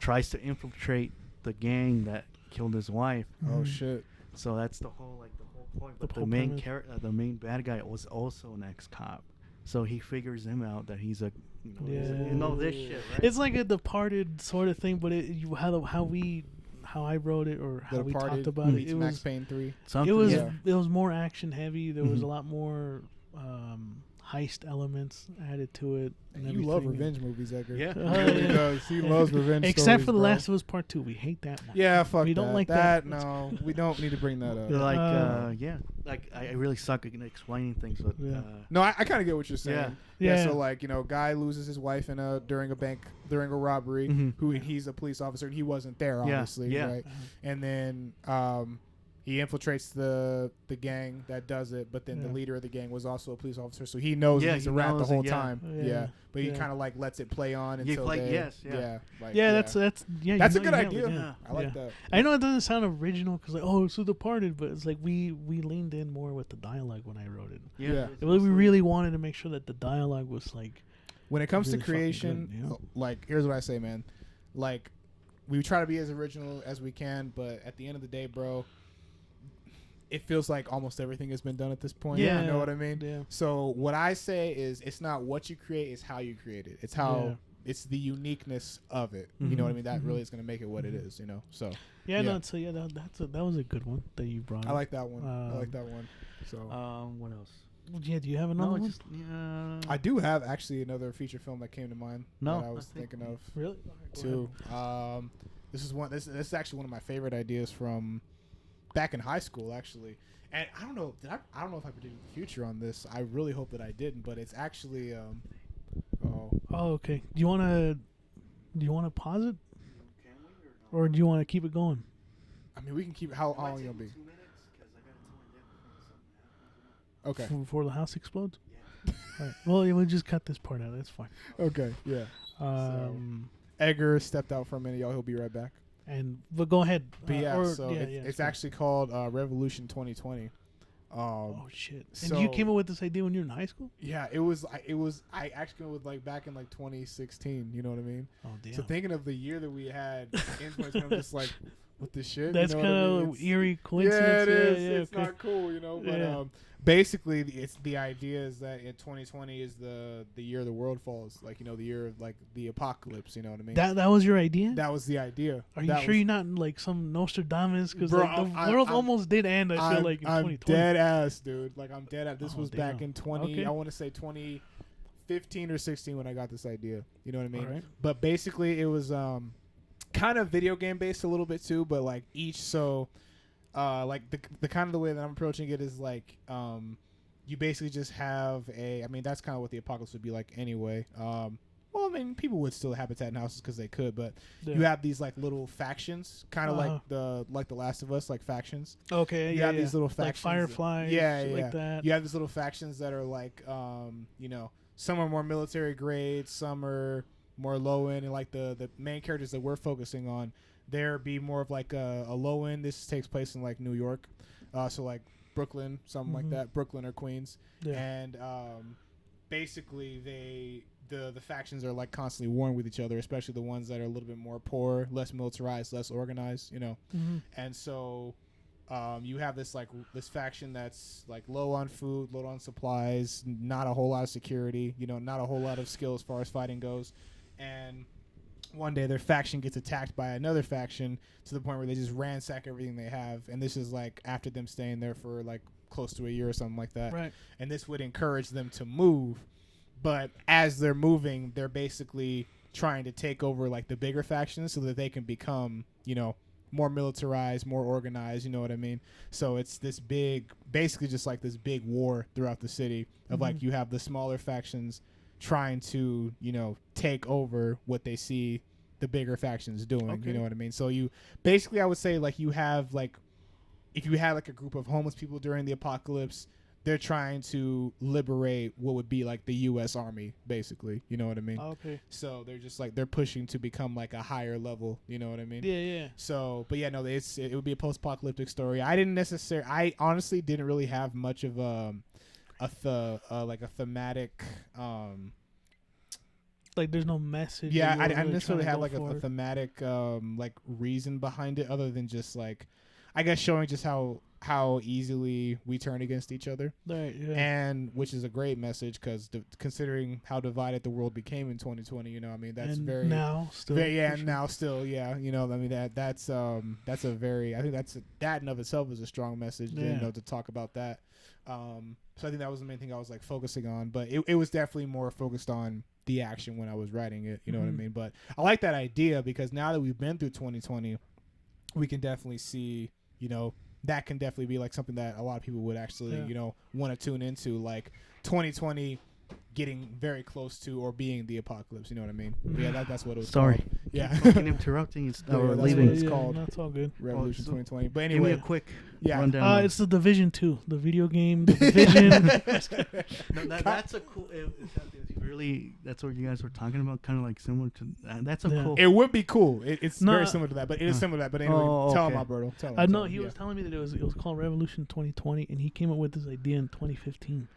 tries to infiltrate the gang that killed his wife. Oh Mhm. shit. So that's the whole point. But the whole main premise. the main bad guy was also an ex-cop. So he figures him out that he's a, he's a- you know this shit, right? It's like a Departed sort of thing, but how I wrote it or how The we Departed talked about it. meets It Max was Payne 3. Something, it was yeah. it was more action heavy. There was a Mhm. lot more heist elements added to it. And You love everything. revenge movies, Edgar. Yeah. He really Yeah. does. He loves revenge Except stories, for The bro. Last of Us Part 2. We hate that one. Yeah, fuck We that. don't like that. No, we don't need to bring that up. They're like, Uh, like I really suck at explaining things, but Yeah. No, I kind of get what you're saying. Yeah. Yeah. So like, guy loses his wife during a robbery. Mhm. He's a police officer and he wasn't there, Yeah, obviously, yeah. right? Uh-huh. And then He infiltrates the gang that does it, but then the leader of the gang was also a police officer, so he knows he's he a rat the knows whole it, yeah. time. Yeah. But he kind of like lets it play on until like, they, yes, yeah. That's that's you a know, good you nailed idea. it, yeah. I like that. I know it doesn't sound original because like, oh, it's The Departed, but it's like we leaned in more with the dialogue when I wrote it. Yeah. We really wanted to make sure that the dialogue was like. When it comes really to creation, fucking good, like here's what I say, man. Like we try to be as original as we can, but at the end of the day, bro, it feels like almost everything has been done at this point. Yeah. You know what I mean? Yeah. So what I say is it's not what you create, it's how you create it. It's how it's the uniqueness of it. You know what I mean? That really is going to make it what it is, you know? So that was a good one that you brought I up. like that one. I like that one. So what else? Yeah, do you have another one? I do have actually another feature film that came to mind that I was thinking of Really? too. This is actually one of my favorite ideas from back in high school, actually. And I don't know if I predicted the future on this. I really hope that I didn't, but it's actually okay. Do you want to pause it? Or do you want to keep it going? I mean, we can keep how long you gonna be? Okay. Before the house explodes? Yeah. Right. Well, we'll just cut this part out. That's fine. Okay. Yeah. Edgar stepped out for a minute, y'all. He'll be right back. But go ahead. But it's actually called Revolution 2020. Oh shit! So, and you came up with this idea when you were in high school? Yeah, it was. I actually came up with like back in like 2016. You know what I mean? Oh damn! So thinking of the year that we had in 2020, I'm just like, what the shit? That's you know kind of eerie coincidence. Yeah, it is. Yeah, it's not cool, you know. But basically, it's the idea is that in 2020 is the year the world falls. Like, you know, the year of like the apocalypse. You know what I mean? That was your idea? That was the idea. Are you sure you're not like some Nostradamus? Because like, the world almost did end. I feel like in 2020. I'm dead ass, dude. Like I'm dead ass. This was back in 20. Okay. I want to say 2015 or 16 when I got this idea. You know what I mean? Right. But basically, it was kind of video game based a little bit too. But like like the kind of the way that I'm approaching it is like you basically just have that's kind of what the apocalypse would be like anyway. Well, I mean, people would still habitat in houses because they could, but you have these like little factions, kind of like the Last of Us, like factions. Okay, you have these little factions, like Fireflies, like that. You have these little factions that are like, you know, some are more military grade, some are more low end, and like the main characters that we're focusing on, there be more of like a low end. This takes place in like New York, so like Brooklyn, something like that, Brooklyn or Queens, and basically the factions are like constantly warring with each other, especially the ones that are a little bit more poor, less militarized, less organized, you know. And so you have this faction that's like low on food, low on supplies, not a whole lot of security, you know, not a whole lot of skill as far as fighting goes. And one day their faction gets attacked by another faction to the point where they just ransack everything they have. And this is like after them staying there for like close to a year or something like that. Right. And this would encourage them to move. But as they're moving, they're basically trying to take over like the bigger factions so that they can become, you know, more militarized, more organized, you know what I mean? So it's this big, basically just like this big war throughout the city of like you have the smaller factions trying to, you know, take over what they see the bigger factions doing, you know what I mean? So you basically, I would say like you have like, if you had like a group of homeless people during the apocalypse, they're trying to liberate what would be like the U.S. Army, basically. You know what I mean? Okay. So they're just like, they're pushing to become like a higher level. You know what I mean? Yeah. So, but yeah, no, it would be a post-apocalyptic story. I honestly didn't really have much of like a thematic. Like there's no message. Yeah, I didn't necessarily have like a thematic like reason behind it, other than just like, I guess showing just how easily we turn against each other, right? Yeah. And which is a great message because considering how divided the world became in 2020, you know, I mean that's and very now still now still, yeah, you know, I mean that's a very, I think that in of itself is a strong message, you know, to talk about that. So I think that was the main thing I was like focusing on, but it was definitely more focused on the action when I was writing it, you know what I mean? But I like that idea because now that we've been through 2020, we can definitely see, you know, that can definitely be like something that a lot of people would actually, you know, want to tune into. Like 2020 getting very close to or being the apocalypse. You know what I mean? But yeah, that's what it was. Sorry. called. Yeah. Fucking interrupting Yeah, or that's leaving. what it's called. That's all good. Revolution so 2020. But Give me anyway, a quick yeah. rundown. It's the Division 2, the video game, the Division. That's a cool. Really, that's what you guys were talking about. Kind of like similar to. That's a cool. It would be cool. It's No, very similar to that, but it is similar to that. But anyway, tell him, Alberto. Tell him. No, he was telling me that it was called Revolution 2020, and he came up with this idea in 2015.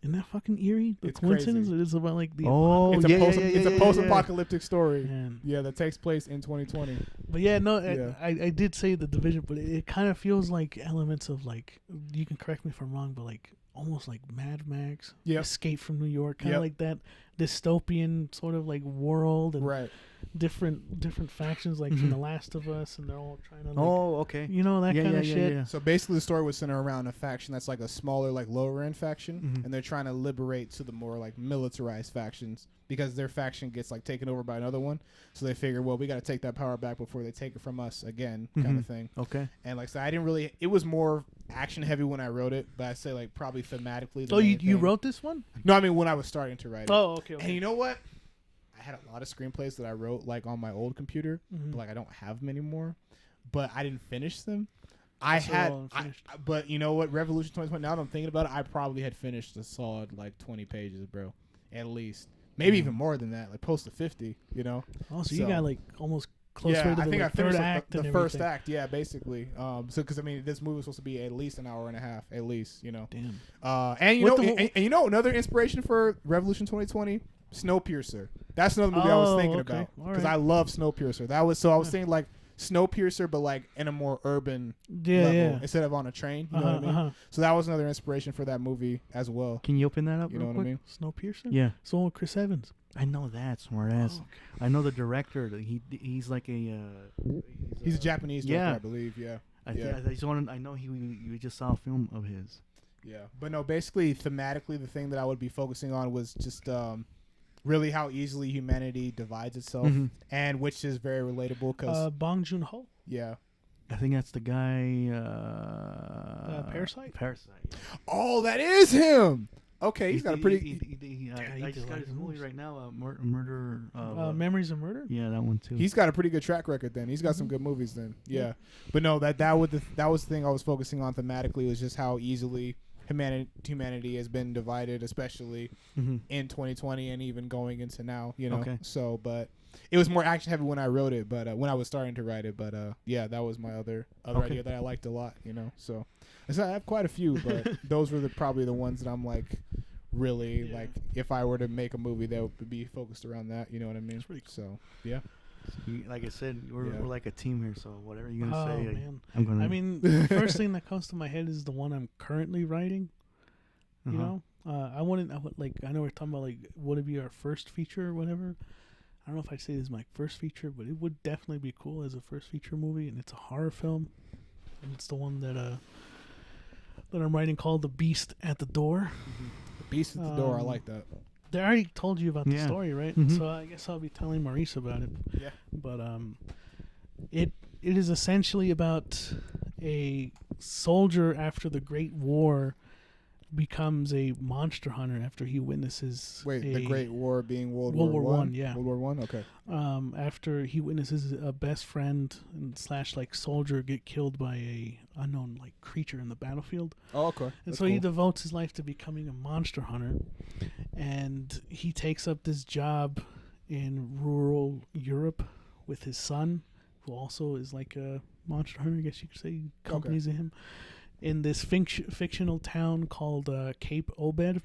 Isn't that fucking eerie? The It's coincidence crazy. it is about like the It's a yeah. post-apocalyptic story. Man. Yeah, that takes place in 2020. But yeah, no, Yeah. I did say the Division, but it kind of feels like elements of like, you can correct me if I'm wrong, but like almost like Mad Max, Yep. Escape from New York, kind of Yep. like that dystopian sort of like world and Right. different factions like from The Last of Us, and they're all trying to like, Okay. you know, that kind of shit. Yeah. So basically, the story was centered around a faction that's like a smaller, like lower end faction, Mhm. and they're trying to liberate to the more like militarized factions because their faction gets like taken over by another one. So they figure, well, we got to take that power back before they take it from us again, kind of thing. Okay. And like, so I didn't really. It was more action heavy when I wrote it, but I'd say like probably thematically. Oh, you wrote this one? No, I mean when I was starting to write it. Oh, okay. And you know what? I had a lot of screenplays that I wrote like on my old computer, Mhm. but like I don't have them anymore. But I didn't finish them. So they're all unfinished. But you know what? Revolution 2020. Now that I'm thinking about it, I probably had finished a solid like 20 pages, bro, at least. Maybe even more than that, like close to 50. You know. Oh, so you got like almost close Yeah, to the I think I third finished act the and first everything. act. Yeah, basically. So because I mean, this movie was supposed to be at least an hour and a half, at least. You know. Damn. And you What know, the and you know, another inspiration for Revolution 2020, Snowpiercer. That's another movie I was thinking okay. about All because right. I love Snowpiercer. That was so I was saying like Snowpiercer, but like in a more urban Yeah, level yeah. instead of on a train. You know what I mean? So that was another inspiration for that movie as well. Can you open that up? You real know what I quick? mean? Snowpiercer? Yeah. It's the one with Chris Evans. I know that, smart ass. Oh, I know the director. He's like a. He's a Japanese director, yeah. I believe. Yeah. I know you just saw a film of his. Yeah, but no, basically, thematically, the thing that I would be focusing on was just really how easily humanity divides itself, and which is very relatable because, Bong Joon-ho. yeah. I think that's the guy. Parasite? Parasite. Oh, that is him! Okay, he's got a pretty... he I just did got like his the movie movies. right now. Murder. Memories of Murder? Yeah, that one too. He's got a pretty good track record then. He's got some good movies then. Yeah. But no, that was the thing I was focusing on thematically was just how easily humanity has been divided, especially in 2020 and even going into now, you know. Okay. So, but it was more action heavy when I wrote it, but when I was starting to write it, but yeah, that was my other idea that I liked a lot, you know. So I have quite a few, but those were probably the ones that I'm like really like if I were to make a movie that would be focused around that, you know what I mean? Pretty cool. So, yeah. Like I said, we're Yeah. like a team here. So whatever you're gonna Oh, say, man. I'm gonna. I mean, the first thing that comes to my head is the one I'm currently writing. You know? I know we're talking about, like, would it be our first feature or whatever? I don't know if I'd say this is my first feature, but it would definitely be cool as a first feature movie, and it's a horror film. And it's the one that I'm writing called The Beast at the Door. The Beast at the Door, I like that. They already told you about the Yeah. story, right? So I guess I'll be telling Maurice about it. Yeah. But it is essentially about a soldier after the Great War becomes a monster hunter after he witnesses The Great War being World War War One, yeah. World War One, okay. After he witnesses a best friend and / like soldier get killed by a unknown like creature in the battlefield. Oh, okay. And That's so he cool. devotes his life to becoming a monster hunter, and he takes up this job in rural Europe with his son, who also is like a monster hunter, I guess you could say, accompanies him, in this fictional town called Cape Obed.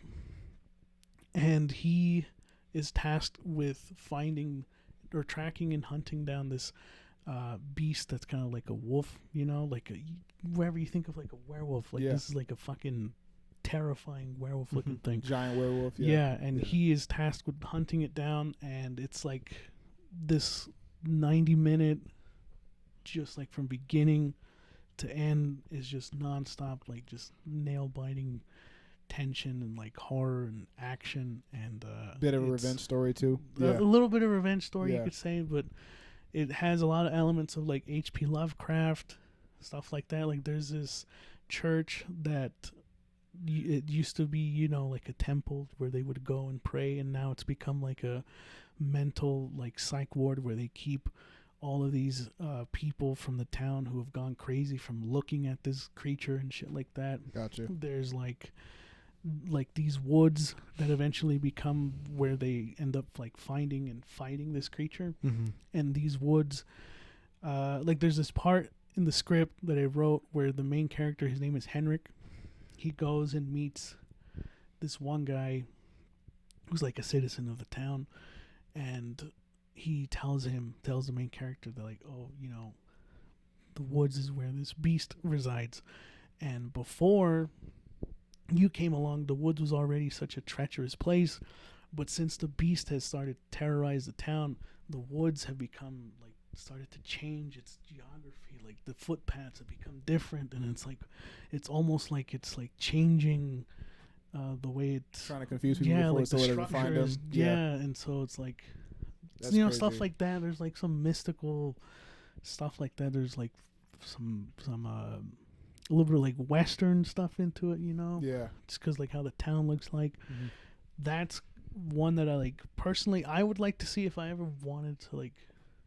And he is tasked with finding or tracking and hunting down this beast that's kind of like a wolf, you know, like wherever you think of like a werewolf, like this is like a fucking terrifying werewolf looking thing. Giant werewolf, Yeah, and he is tasked with hunting it down, and it's like this 90-minute, just like from beginning to end, is just nonstop, like just nail-biting tension and like horror and action, and bit of a it's revenge story too. a little bit of revenge story, Yeah. you could say, but it has a lot of elements of like H.P. Lovecraft, stuff like that. Like there's this church that it used to be, like a temple where they would go and pray, and now it's become like a mental like psych ward where they keep all of these people from the town who have gone crazy from looking at this creature and shit like that. Gotcha. There's like these woods that eventually become where they end up like finding and fighting this creature. Mm-hmm. And these woods, like there's this part in the script that I wrote where the main character, his name is Henrik, he goes and meets this one guy who's like a citizen of the town, and he tells the main character that like, oh, the woods is where this beast resides, and before you came along, the woods was already such a treacherous place, but since the beast has started to terrorize the town, the woods have become like started to change its geography. Like the footpaths have become different, and it's almost like it's like changing the way it's Trying to confuse people yeah, before like it's the the way to find them. structures, yeah, and so it's like That's stuff crazy. like that. There's like some mystical stuff like that. There's like some a little bit of like Western stuff into it, Yeah. just because like how the town looks like. Mm-hmm. That's one that I like personally. I would like to see if I ever wanted to like,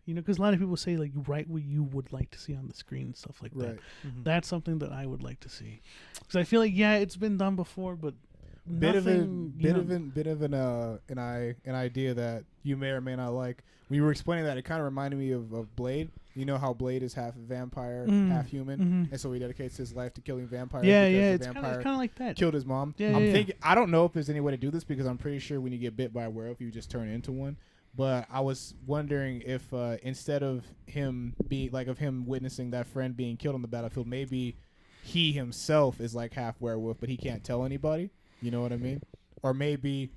because a lot of people say like write what you would like to see on the screen and stuff like that. Right. Mm-hmm. That's something that I would like to see, because I feel like it's been done before, but Bit of nothing, an idea that you may or may not like. When you were explaining that, it kind of reminded me of Blade. You know how Blade is half vampire, half human, and so he dedicates his life to killing vampires. Yeah, because yeah, the it's kind vampire of like that. killed his mom. Yeah, I'm yeah. thinking. I don't know if there's any way to do this because I'm pretty sure when you get bit by a werewolf, you just turn into one. But I was wondering if instead of him witnessing that friend being killed on the battlefield, maybe he himself is like half werewolf, but he can't tell anybody. You know what I mean? Or maybe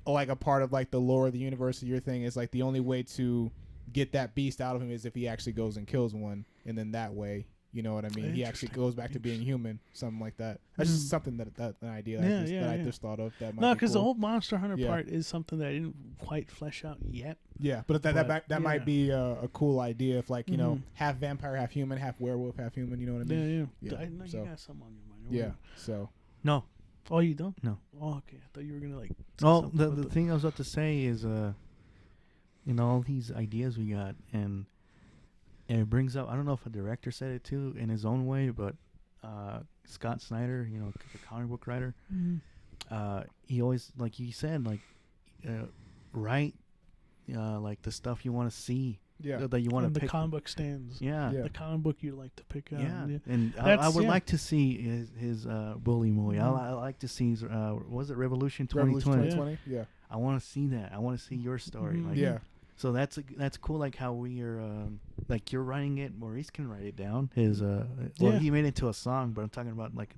like a part of like the lore of the universe of your thing is like the only way to get that beast out of him is if he actually goes and kills one, and then that way, you know what I mean? He actually goes back to being human, something like that. That's just something that an idea that I just thought of. That might No, be because cool. the whole Monster Hunter Yeah. part is something that I didn't quite flesh out yet. Yeah, but that might be a cool idea if like half vampire, half human, half werewolf, half human. You know what I mean? Yeah. I know so- you got some on your mind. Yeah. So No. Oh, you don't? No. Oh, okay. I thought you were gonna like. say Oh, something the about thing I was about to say is, all these ideas we got, and it brings up. I don't know if a director said it too in his own way, but Scott Snyder, the comic book writer, he always, like you said, like write like the stuff you want to see. yeah, That you want And to the pick. comic book stands. Yeah. Yeah. The comic book you like to pick out. Yeah, and I That's- would yeah. like to see his bully movie. Mhm. I like to see his, was it Revolution Revolution 2020? 2020. Yeah. I want to see that. I want to see your story. Mhm. Like, Yeah. So that's cool. Like how we are, like you're writing it. Maurice can write it down. His Yeah. he made it into a song, but I'm talking about like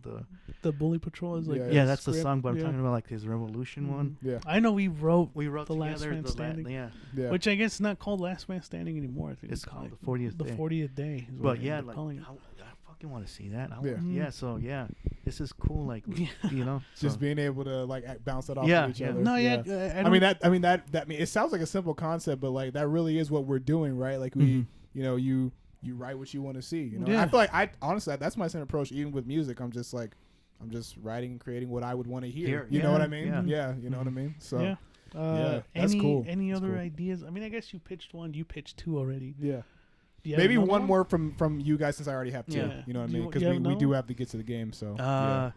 The Bully Patrol is like. Yeah, yeah, a that's the script, song. But I'm yeah. talking about like his Revolution one. Yeah. I know we wrote We wrote The Last together Man Standing. yeah, Yeah. which I guess is not called Last Man Standing anymore. I think it's called called the 40th the day. 40th day. Is what But they yeah, end up like calling it. I fucking want to see that. Yeah. Yeah. So yeah, this is cool. Like Just being able to like bounce it off Yeah, of each yeah. other. No, yeah. I mean that it sounds like a simple concept, but like that really is what we're doing, right? Like we, you write what you want to see. You know, Yeah. I feel like honestly that's my same approach. Even with music, I'm just writing and creating what I would want to hear. You know what I mean? Yeah. Yeah, you know what I mean. So Yeah. that's cool. Any That's other cool. ideas? I mean, I guess you pitched one. You pitched two already. yeah. Do you have Maybe another one more from you guys since I already have two. Yeah. You know what I Do mean? you- Because you have we another do one? have to get to the game. So No,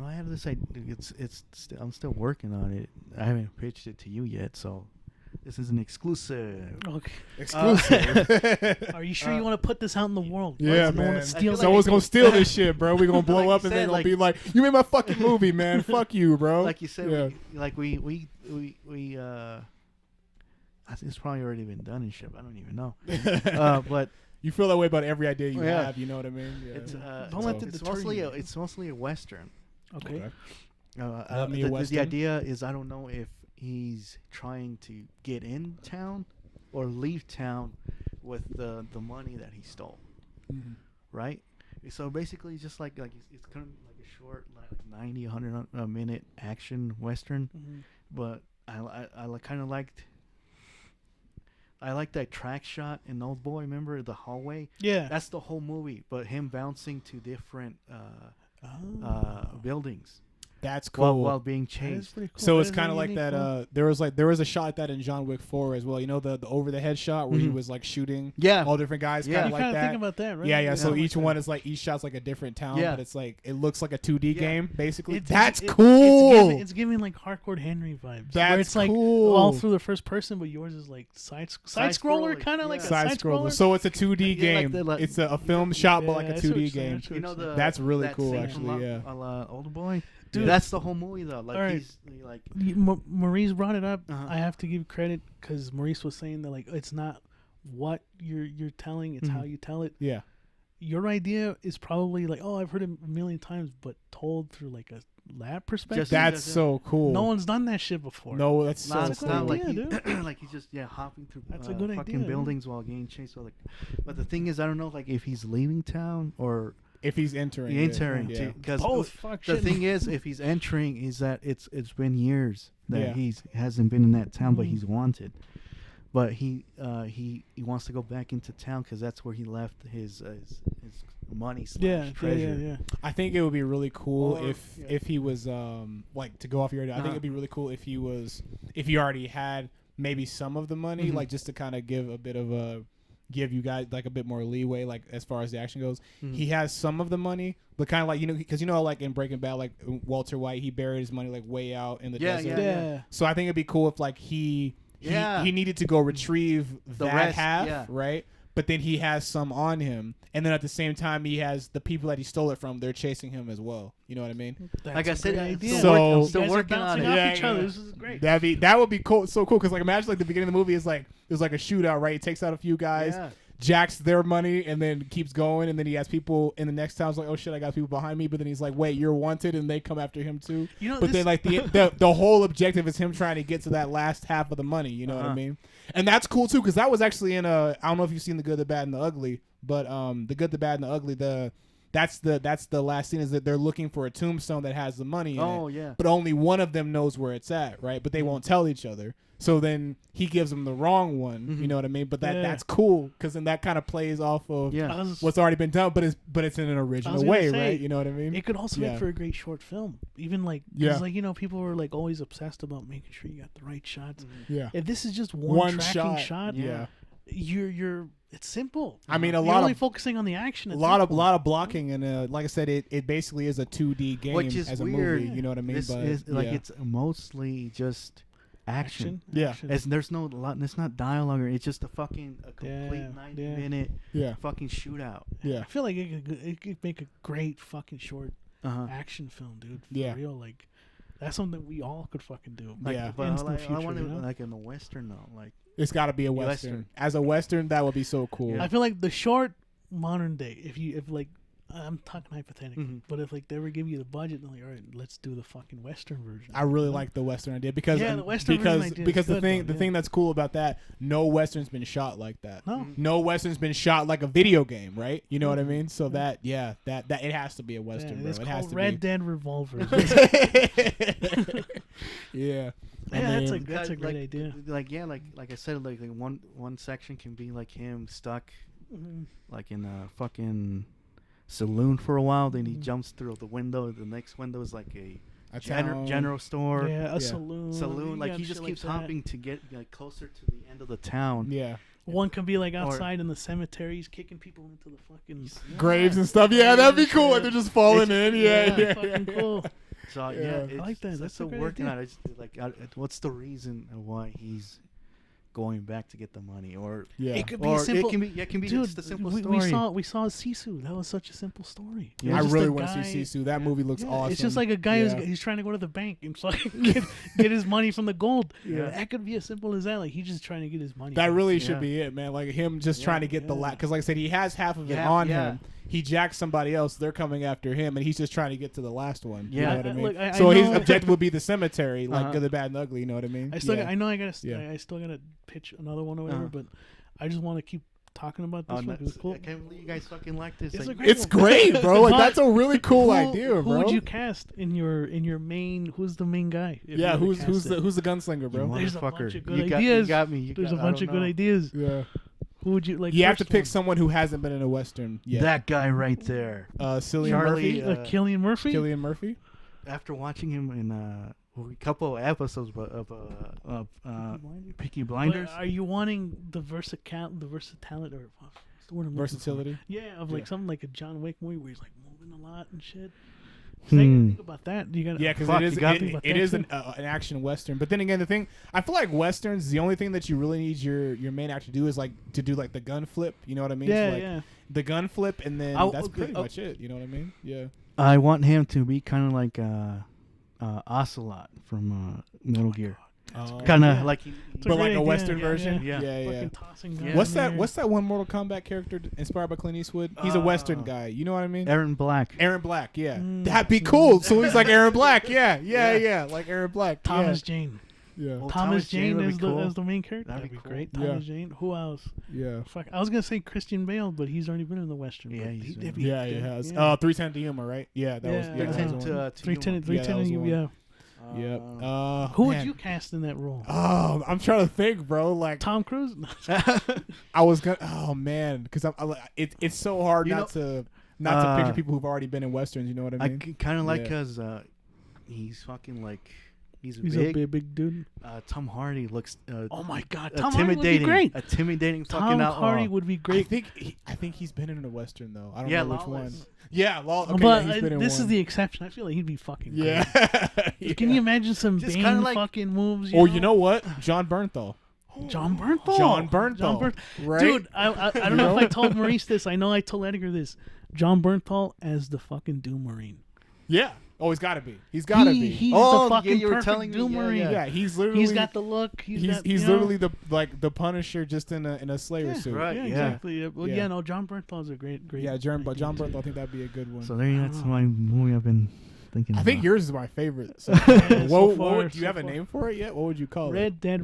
I have this idea. I'm still working on it. I haven't pitched it to you yet, so this is an exclusive. Okay. exclusive. Are you sure you want to put this out in the world? Yeah, Someone man. wanna steal like Someone's it- gonna steal this shit, bro. We're gonna blow Like up you and they're said, gonna like- be like, "You made my fucking movie, man. Fuck you, bro." Like you said, Yeah. we I think it's probably already been done and shit. I don't even know. But You feel that way about every idea you Yeah. have. You know what I mean? Yeah. it's Don't let it it's deter mostly you. it's mostly a western. Okay. Love me a Western. The idea is I don't know if he's trying to get in town or leave town with the money that he stole, Mhm. right? So basically, just like it's kind of like a short, like 90, 100 minute action western. Mhm. But I kind of liked. I like that track shot in Old Boy. Remember the hallway? Yeah. That's the whole movie, but him bouncing to different buildings That's cool. while being That is chased. pretty cool. So That it's is kind of a like unique that. one. There was a shot like that in John Wick 4 as well. You know the over the head shot where he Mhm. was like shooting Yeah. all different guys, Yeah. kind You of kind like of that. think about that, right? Yeah. So Something each like one that. is like each shot's like a different town, Yeah. but it's like it looks like a 2D Yeah. game basically. It's- That's it's- cool. It's giving like hardcore Henry vibes. Where That's it's like cool. all through the first person, but yours is like side scroller, scrolling, kind of like yeah. a Side scroller. scroller. So it's a 2D Yeah, like game. the, like- It's a film shot, but like Yeah, a I see what 2D you're saying, I game. see what You know you're saying. That's really that cool, scene actually, from yeah. Old Boy. Dude. That's the whole movie though. Like Alright. he's like Maurice brought it up. Uh-huh. I have to give credit because Maurice was saying that like it's not what you're telling, it's how you tell it. Yeah. Your idea is probably like, oh, I've heard it a million times, but told through like a lab perspective. Just- That's so cool. No one's done that shit before. No, that's so not, That's a it's cool. not like idea, he, like he's just hopping through That's a good fucking idea, buildings while getting chased. So, like, but the thing is, I don't know like if he's leaving town or If he's entering. he entering. Yeah. Because Both. Fuck the shit. thing is, if he's entering, is that it's been years that Yeah. he's hasn't been in that town, but Mhm. he's wanted. But he wants to go back into town because that's where he left his money slash yeah, treasure. yeah. I think it would be really cool Or- if yeah. if he was like to go off your idea. I think Uh-huh. it'd be really cool if he already had maybe some of the money, Mhm. like just to kind of give you guys like a bit more leeway, like as far as the action goes. Mhm. He has some of the money, but kind of like because like in Breaking Bad, like Walter White, he buried his money like way out in the Yeah, desert. Yeah. So I think it'd be cool if like he Yeah. he needed to go retrieve The that rest, half, yeah. right? But then he has some on him, and then at the same time he has the people that he stole it from. They're chasing him as well. You know what I mean? That's Like I a said, great I'm idea. still, So- I'm You still guys are working on bouncing it. off Yeah, each other. yeah. This is great. That would be cool. So cool because like imagine like the beginning of the movie is like there's like a shootout, right? He takes out a few guys, Yeah. jacks their money, and then keeps going, and then he has people in the next town. It's like, oh shit, I got people behind me. But then he's like, wait, you're wanted, and they come after him too. You know, But then like the whole objective is him trying to get to that last half of the money. You know what I Uh-huh. mean? And that's cool too because that was actually in I don't know if you've seen The Good, the Bad, and the Ugly, but The Good, the Bad, and the Ugly. That's the last scene is that they're looking for a tombstone that has the money in Oh it. yeah. But only one of them knows where it's at, right? But they won't tell each other. So then he gives them the wrong one. Mhm. You know what I mean? But Yeah. that's cool because then that kind of plays off of Yeah. I was- what's already been done, but it's in an I original was gonna way, say, right? You know what I mean? It could also Yeah. make for a great short film. Even like, Yeah. cause like people were like always obsessed about making sure you got the right shots. Yeah. If this is just One one tracking shot. shot, Yeah. you're it's simple. I mean, a You're lot only of focusing on the action. a at lot that of point. blocking and like I said, it basically is a 2D game Which is as a weird. movie. You know what I mean? This But is like yeah. it's mostly just action. Yeah. Action. There's no lot. It's not dialogue. Or it's just a complete Yeah, 90-minute yeah, fucking shootout. yeah. I feel like it could make a great fucking short Uh-huh. action film, dude. For Yeah. real, like that's something we all could fucking do. Like, Yeah. but Instant I future, want you it know? like in a western though. Like It's got to be a western. As a western, that would be so cool. Yeah. I feel like the short modern day, if like I'm talking hypothetically, Mhm. but if like they ever give you the budget, they're like, all right, let's do the fucking western version. I really You know? like the western idea because Yeah, the western version idea is because the good, thing though, the thing that's cool about that, no western's been shot like that. No, No western's been shot like a video game, right? You know what I mean? So that that it has to be a yeah, western, bro. it's It has called to Red be. Dead Revolver. Yeah. Yeah, that's mean, a great idea. Like yeah, like I said, like one section can be like him stuck Mhm. like in a fucking saloon for a while. Then he Mhm. jumps through the window. The next window is like a a town. general store. Yeah, a Yeah. saloon. Saloon, you like got he just shit keeps like that. hopping to get like closer to the end of the town. Yeah. One can be like Or- outside in the cemetery, he's kicking people into the fucking Graves and stuff. Yeah, that'd be cool. Like they're just falling It's- in. Yeah, yeah, fucking cool. So Yeah. yeah, I it's, like that. That's That's a still great working idea. on it. I just, like, what's the reason of why he's going back to get the money? Or yeah. It could be or a simple. it can be Dude, just a simple we story. saw Sisu. That was such a simple story. It Yeah. was I just really a want to guy- see Sisu. That movie looks Yeah, awesome. It's just like a guy Yeah. he's trying to go to the bank and fucking get his money from the gold. Yeah. That could be as simple as that. Like he's just trying to get his money. That back. really should Yeah. be it, man. Like him just Yeah, trying to get the yeah. because, like I said, he has half of it Yeah, on yeah. him. He jacks somebody else. They're coming after him, and he's just trying to get to the last one. You Yeah. know what I mean? Look, I So his know- objective would be the cemetery, like Uh-huh. Good, the Bad, and the Ugly. You know what I mean? I still, Yeah. I know I gotta, Yeah. I still gotta pitch another one or whatever. Uh-huh. But I just want to keep talking about this Oh, one. 'cause nuts. It's cool. I can't believe you guys fucking like this. It's Like, a great It's one. great, bro. Like But that's a really cool who, idea, Who bro. would you cast in your main? Who's the main guy? if you Yeah, were to who's cast it? the gunslinger, bro? You There's a motherfucker. bunch of good You ideas. got me. There's a bunch of good ideas. Yeah. Who would you like? You have to first pick one? someone who hasn't been in a western yet. That guy right there. Cillian Charlie, Murphy. Cillian Murphy. Cillian Murphy. After watching him in a couple of episodes of Peaky Blinders. But are you wanting the versatility or what's the word I'm looking for? Versatility. Yeah, of like Yeah. something like a John Wick movie where he's like moving a lot and shit. Hmm. Think about that. You gotta, Yeah, because Fuck, it is you got it, me. it is an action western. But then again, the thing I feel like westerns, the only thing that you really need your main actor to do is like to do like the gun flip. You know what I mean? Yeah, So, like, yeah. The gun flip, and then Oh, that's okay, pretty oh. much it. You know what I mean? Yeah. I want him to be kind of like Ocelot from Metal Gear. Kind of Yeah. like It's a But great like a idea, western yeah, version. yeah. Yeah, yeah. Fucking tossing Yeah. guns What's in that? there. What's that one Mortal Kombat character inspired by Clint Eastwood? He's a western guy. You know what I mean? Aaron Black. Aaron Black. Yeah, Mm. that'd be cool. So he's like Aaron Black. Yeah, like Aaron Black. Thomas Jane. Yeah, Well, Thomas Jane would be as cool. the main character. That'd That'd be be great. cool. Thomas Jane. Who else? yeah, Fuck. I was gonna say Christian Bale, but he's already been in the western. Yeah, but he's that'd been- be yeah. He good. has. Yeah. 310 to Yuma, right? Yeah, that was. Yeah. Yeah, that was 310 the one. to 310. Yuma. 310. Yeah, that was the Yeah. Yep. Who would man. you cast in that role? Oh, I'm trying to think, bro. Like Tom Cruise? I was gonna. Oh man, because it's so hard You not to picture people who've already been in westerns. You know what I I mean? kind of like Yeah. because he's fucking like he's He's big. a big dude. Tom Hardy looks Oh my God, Tom Hardy would be intimidating. great. Intimidating fucking Tom outlaw. Hardy would be great. I think he's been in a western though. I don't Yeah, know which Lawless. one. Yeah, okay, but yeah, he's been in this is one. the exception. I feel like he'd be fucking great. Yeah. Can you imagine some Just Bane kinda like- fucking moves? Or you know what? John Bernthal. John Bernthal. John Bernthal. Right? Dude, I don't know if I told Maurice this. I know I told Edgar this. John Bernthal as the fucking Doom Marine. Yeah. Oh, he's got to be. He's got to be. He's Oh, the yeah, fucking you were perfect telling me, Doom yeah, Marine. yeah. Yeah, he's literally. He's got the look. He's got, he's you know, literally the Punisher just in a Slayer suit. Right. Yeah, Yeah. exactly. Yeah. Well, Yeah. yeah, no, John Bernthal a great. Yeah, John idea, Bernthal. too. I think that'd be a good one. So there you that's my movie I've been thinking I about. think yours is my favorite. So, so far, do you have a name for it yet? What would you call Red Dead.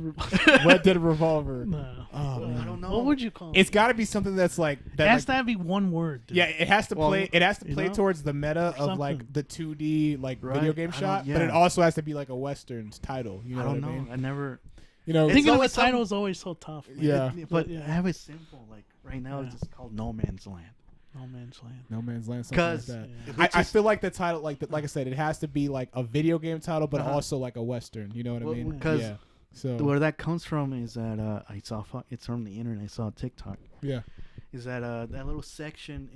it? Red Dead Revolver. No. Oh man. I don't know. What would you call it? It's got to be something that's like that. It has like- to be one word. Dude. Yeah, it has to Well, play. It has to you play know? towards the meta of Something. like the 2D like Right. video game I don't- shot, but yeah. it also has to be like a western's title. You know I don't what know. I mean? I never. You know, It's Thinking of a always some- title is always so tough. man. Yeah. But yeah. have it simple. Like right now, Yeah. it's just called No Man's Land. No Man's Land. No Man's Land. Something like 'Cause that. Yeah. I feel like the title, like I said, it has to be like a video game title, but Uh-huh. also like a western. You know what Well, I mean? because yeah. So Where that comes from is that I saw it's from the internet. I saw TikTok. yeah. Is that that little section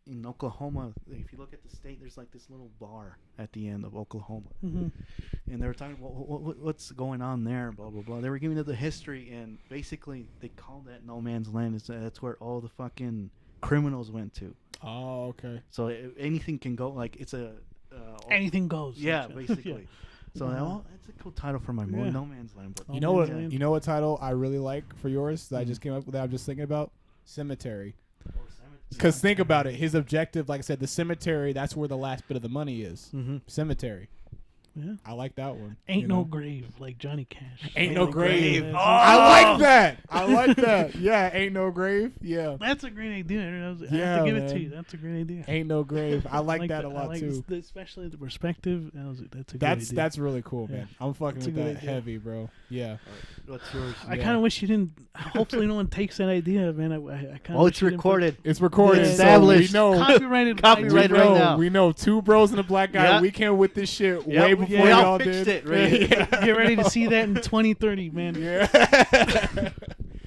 in Oklahoma? If you look at the state, there's like this little bar at the end of Oklahoma, Mm-hmm. and they were talking about what's going on there, blah blah blah. They were giving it the history, and basically they call that No Man's Land. That's where all the fucking criminals went to. Oh, okay. So anything can go. Like it's a Anything goes. yeah, Yeah. basically. So that's a cool title for my movie, Yeah. No Man's Land. But You know what? Man's Land. You know what title I really like for yours that I just came up with that I'm just thinking about? Cemetery. Because think about it. His objective, like I said, the cemetery, that's where the last bit of the money is. Mm-hmm. Cemetery. Yeah. I like that one. Ain't you no know? grave like Johnny Cash. Ain't no grave. That's, I like that. I like that. Yeah, ain't no grave. Yeah. that's a great idea. I have Yeah, to give it man. to you. That's a great idea. Ain't no grave. I like that a I lot like too. especially the perspective. That's a good That's idea. that's really cool, man. Yeah. I'm fucking That's a with good that idea. heavy, bro. Yeah. What's yours? I yeah. kind of wish you didn't. Hopefully, no one takes that idea, man. I kind of. Oh, it's recorded. It's recorded. Yeah. So we Established. know. Copyrighted. Copyrighted we right know, now. We know 2 bros and a black guy. Yeah. We came with this shit Yeah, way we- before we all y'all fixed did. it, right? Yeah. Get ready to see that in 2030, man. Yeah.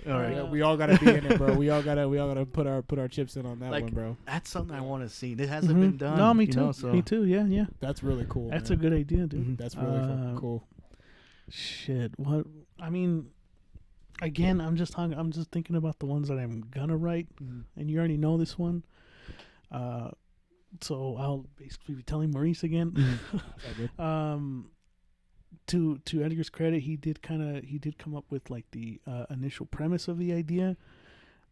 All right. Yeah, we all gotta be in it, bro. We all gotta put our chips in on that Like, one, bro. That's something I want to see. It hasn't Mhm. been done. No, me you too. know, so. Me too. Yeah, yeah. That's really cool. That's man. a good idea, dude. Mhm. That's really fucking cool. Shit. What? I mean, again, I'm just thinking about the ones that I'm gonna write, and you already know this one. So I'll basically be telling Maurice again. To Edgar's credit, he did come up with like the initial premise of the idea,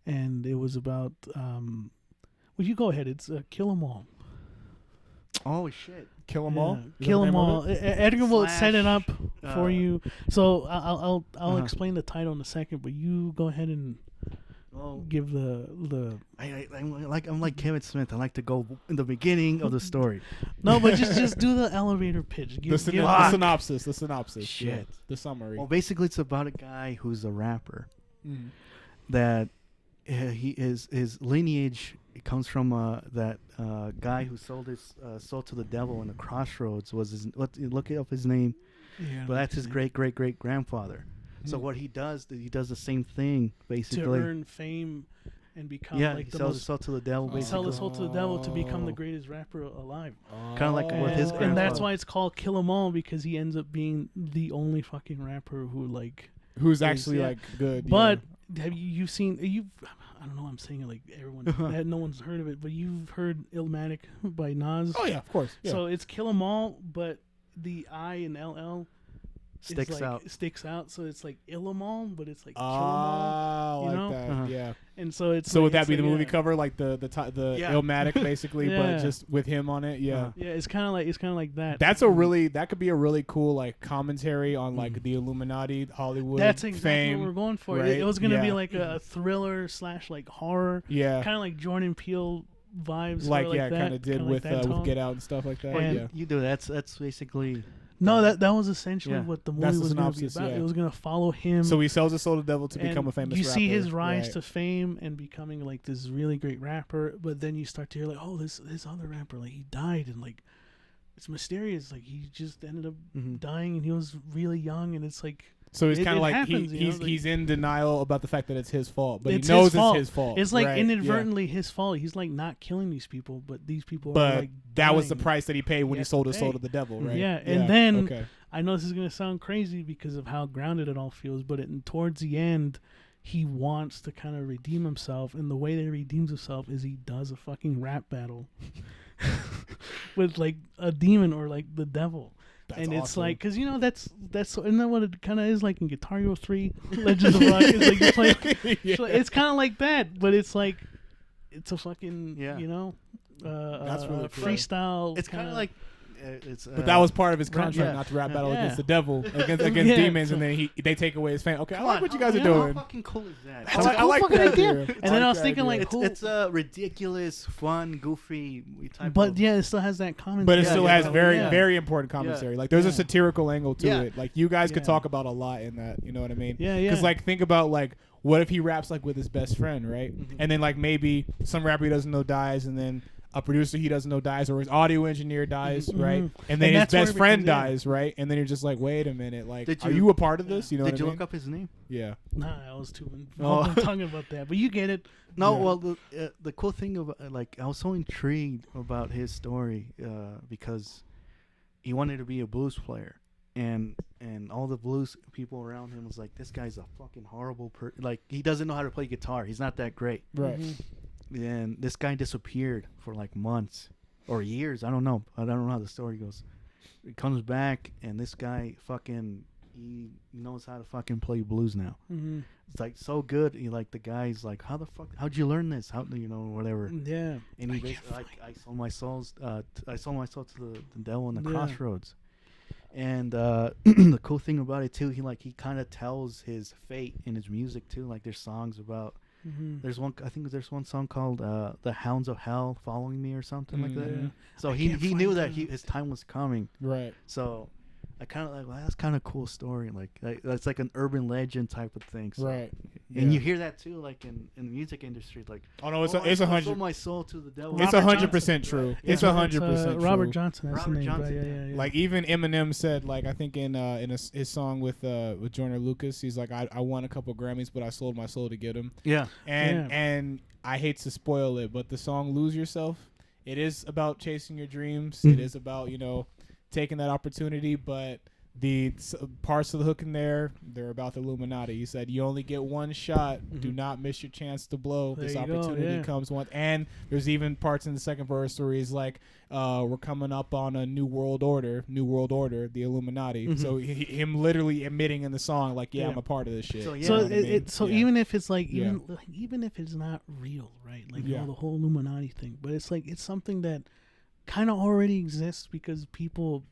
and it was about. Well, you go ahead. It's Kill 'Em All. Oh shit! Kill them Yeah, all. Is that Kill the 'Em name of All. it? Edgar will set it up for uh, you. So I'll uh-huh. explain the title in a second, but you go ahead and Well, give the. I'm like Kevin Smith. I like to go in the beginning of the story. No, but just do the elevator pitch. The synopsis. The synopsis. Shit. Yeah. The summary. Well, basically, it's about a guy who's a rapper, Mhm. that his lineage comes from that guy who sold his soul to the devil in the crossroads. Was his look up his name? Yeah, But that's his great grandfather. So what he does the same thing basically to earn fame and become like he the sells most. his soul to the devil. He sell Basically, his soul to the devil to become the greatest rapper alive. kind of like with his And grandfather. that's why it's called Kill 'Em All, because he ends up being the only fucking rapper who like. Who's actually yeah. like good. But have you seen I don't know. I'm saying it like everyone. No one's heard of it, but you've heard Illmatic by Nas. Oh yeah, of course. Yeah. So it's Kill 'Em All, but the I and LL sticks out. Sticks out. So it's like Ill 'Em All, but it's like Kill 'Em All. like You know? that. Yeah. And so it's So like, would that it's be the like, movie yeah. cover, like the Yeah. Illmatic, basically, Yeah. but just with him on it? Yeah. Yeah, it's kind of like that. That could be a really cool like commentary on like the Illuminati, Hollywood. That's exactly fame, what we're going for. right? It was gonna be Yeah. like a thriller / like horror, Yeah. kind of like Jordan Peele vibes. Like sort of kind of did kinda with like that tone. Get Out and stuff like that. Well, And- yeah. you do that's basically No, that was essentially Yeah. what the movie That's the was going to be synopsis, about. yeah. It was going to follow him. So he sells his soul to the devil to and become a famous you rapper. see his rise right. to fame and becoming like this really great rapper, but then you start to hear like, oh, this other rapper, like he died, and like it's mysterious. Like he just ended up dying, and he was really young, and it's like. So he's It- kind it of like happens, you know, like- he's in denial about the fact that it's his fault, but he It's knows fault. it's his fault. It's like right? inadvertently his fault. He's like not killing these people, but these people But are like that was the dying. price that he paid when he has sold to his soul pay. to the devil, right? Yeah, and then okay. I know this is gonna sound crazy because of how grounded it all feels, but towards the end, he wants to kind of redeem himself, and the way that he redeems himself is he does a fucking rap battle with like a demon or like the devil. That's and it's awesome. like, cause you know isn't that what it kind of is like in Guitar Hero 3, Legends of Rock? It's like you play, Yeah. so it's kind of like that, but it's like it's a fucking you know, That's really cool. freestyle. it's kind of like But that was part of his contract, yeah. not to rap battle Yeah. against the devil, against Yeah. demons, and then they take away his fame. Okay, I like what you guys are How doing. fucking cool is that? I like, I like fucking that idea. idea. And then I was thinking like, It's, cool, it's a ridiculous, fun, goofy type but of... yeah, it still has that commentary. but it Yeah, still yeah, has very, yeah. very important commentary. Like there's a Yeah. satirical angle to Yeah. it. Like you guys could Yeah. talk about a lot in that. You know what I mean? Yeah, yeah. Because like think about like what if he raps like with his best friend, right? And then like maybe some rapper he doesn't know dies, and then a producer he doesn't know dies, or his audio engineer dies, right? And then his that's where best it friend becomes, yeah. dies, right? And then you're just like, wait a minute, like, Did are you- you a part of this? You know Did what you I mean? look up his name? Yeah. Nah, I was too Oh. involved in talking about that, but you get it. No, Yeah. well, the cool thing about like I was so intrigued about his story because he wanted to be a blues player, and all the blues people around him was like, this guy's a fucking horrible like he doesn't know how to play guitar. He's not that great. Right. And this guy disappeared for like months or years. I don't know. I don't know how the story goes. He comes back, and this guy he knows how to fucking play blues now. Mm-hmm. It's like so good. Like the guy's like, how'd you learn this? How whatever. Yeah, And he basically like I sold my soul to the devil in the Yeah. crossroads. And the cool thing about it too, he kind of tells his fate in his music too. Like there's songs about there's one song called "The Hounds of Hell Following Me" or something like that. Yeah. So I he can't knew find that that. his time was coming. Right. So I kind of like, well, that's kind of cool story. Like that's like an urban legend type of thing. So. Right. And Yeah. you hear that too, like in the music industry, like Oh no, it's I a sold hundred. my soul to the devil. It's Robert 100% true. It's Yeah. 100% Robert true. Johnson. That's Robert the name. Johnson, Right? Yeah. Like even Eminem said, like I think in his song with Joyner Lucas, he's like, I won a couple Grammys, but I sold my soul to get them. Yeah. And I hate to spoil it, but the song "Lose Yourself," it is about chasing your dreams. It is about taking that opportunity, but the parts of the hook in there, they're about the Illuminati. He said, you only get one shot. Do not miss your chance to blow. There This you go, opportunity yeah. comes once. And there's even parts in the second verse where he's like, we're coming up on a new world order, the Illuminati. So him literally admitting in the song, like, yeah, I'm a part of this shit. So, yeah. You So know what I mean? Yeah. even if it's like Yeah. even if it's not real, right? Like Yeah. the whole Illuminati thing, but it's like it's something that kind of already exists because people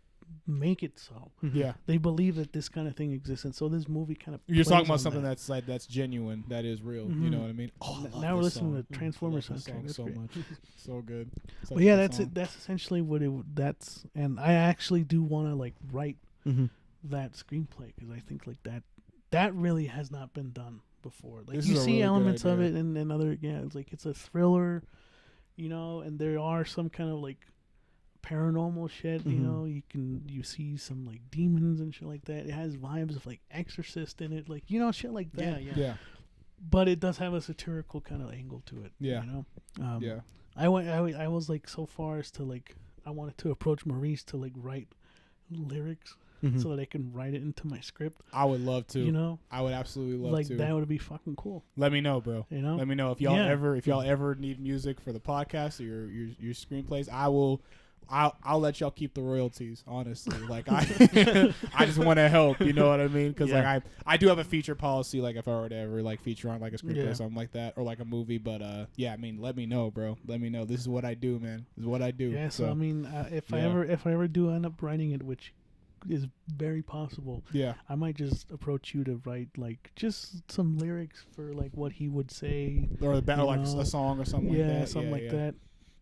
make it so. Yeah. They believe that this kind of thing exists, and so this movie kind of. You're talking about plays on something that. that's like that's genuine, that is real. You know what I mean? Oh, I love Now we're this listening song. to Transformers I love this soundtrack. song That's so great. much, so good. Such But a yeah, good that's song. it. That's essentially what that's, and I actually do want to like write that screenplay because I think like that really has not been done before. Like This you is a see really good elements of idea. it in other. Yeah, it's like it's a thriller, and there are some kind of like paranormal shit. You see some like demons and shit like that. It has vibes of like Exorcist in it, like shit like that. Yeah. But it does have a satirical kind of angle to it. Yeah. Yeah. I was like so far as to like I wanted to approach Maurice to like write lyrics so that I can write it into my script. I would love to. I would absolutely love like to. that would be fucking cool. Let me know, bro. Let me know if y'all ever need music for the podcast or your screenplays. I'll let y'all keep the royalties, honestly. Like I just want to help, you know what I mean? Because like I do have a feature policy, like if I were to ever like feature on like a script or something like that, or like a movie. But I mean, let me know, bro. Let me know. This is what I do, man. This is what I do. Yeah. So I mean, if I ever do end up writing it, which is very possible. Yeah. I might just approach you to write like just some lyrics for like what he would say, or like a song or something like that. Yeah, something like that.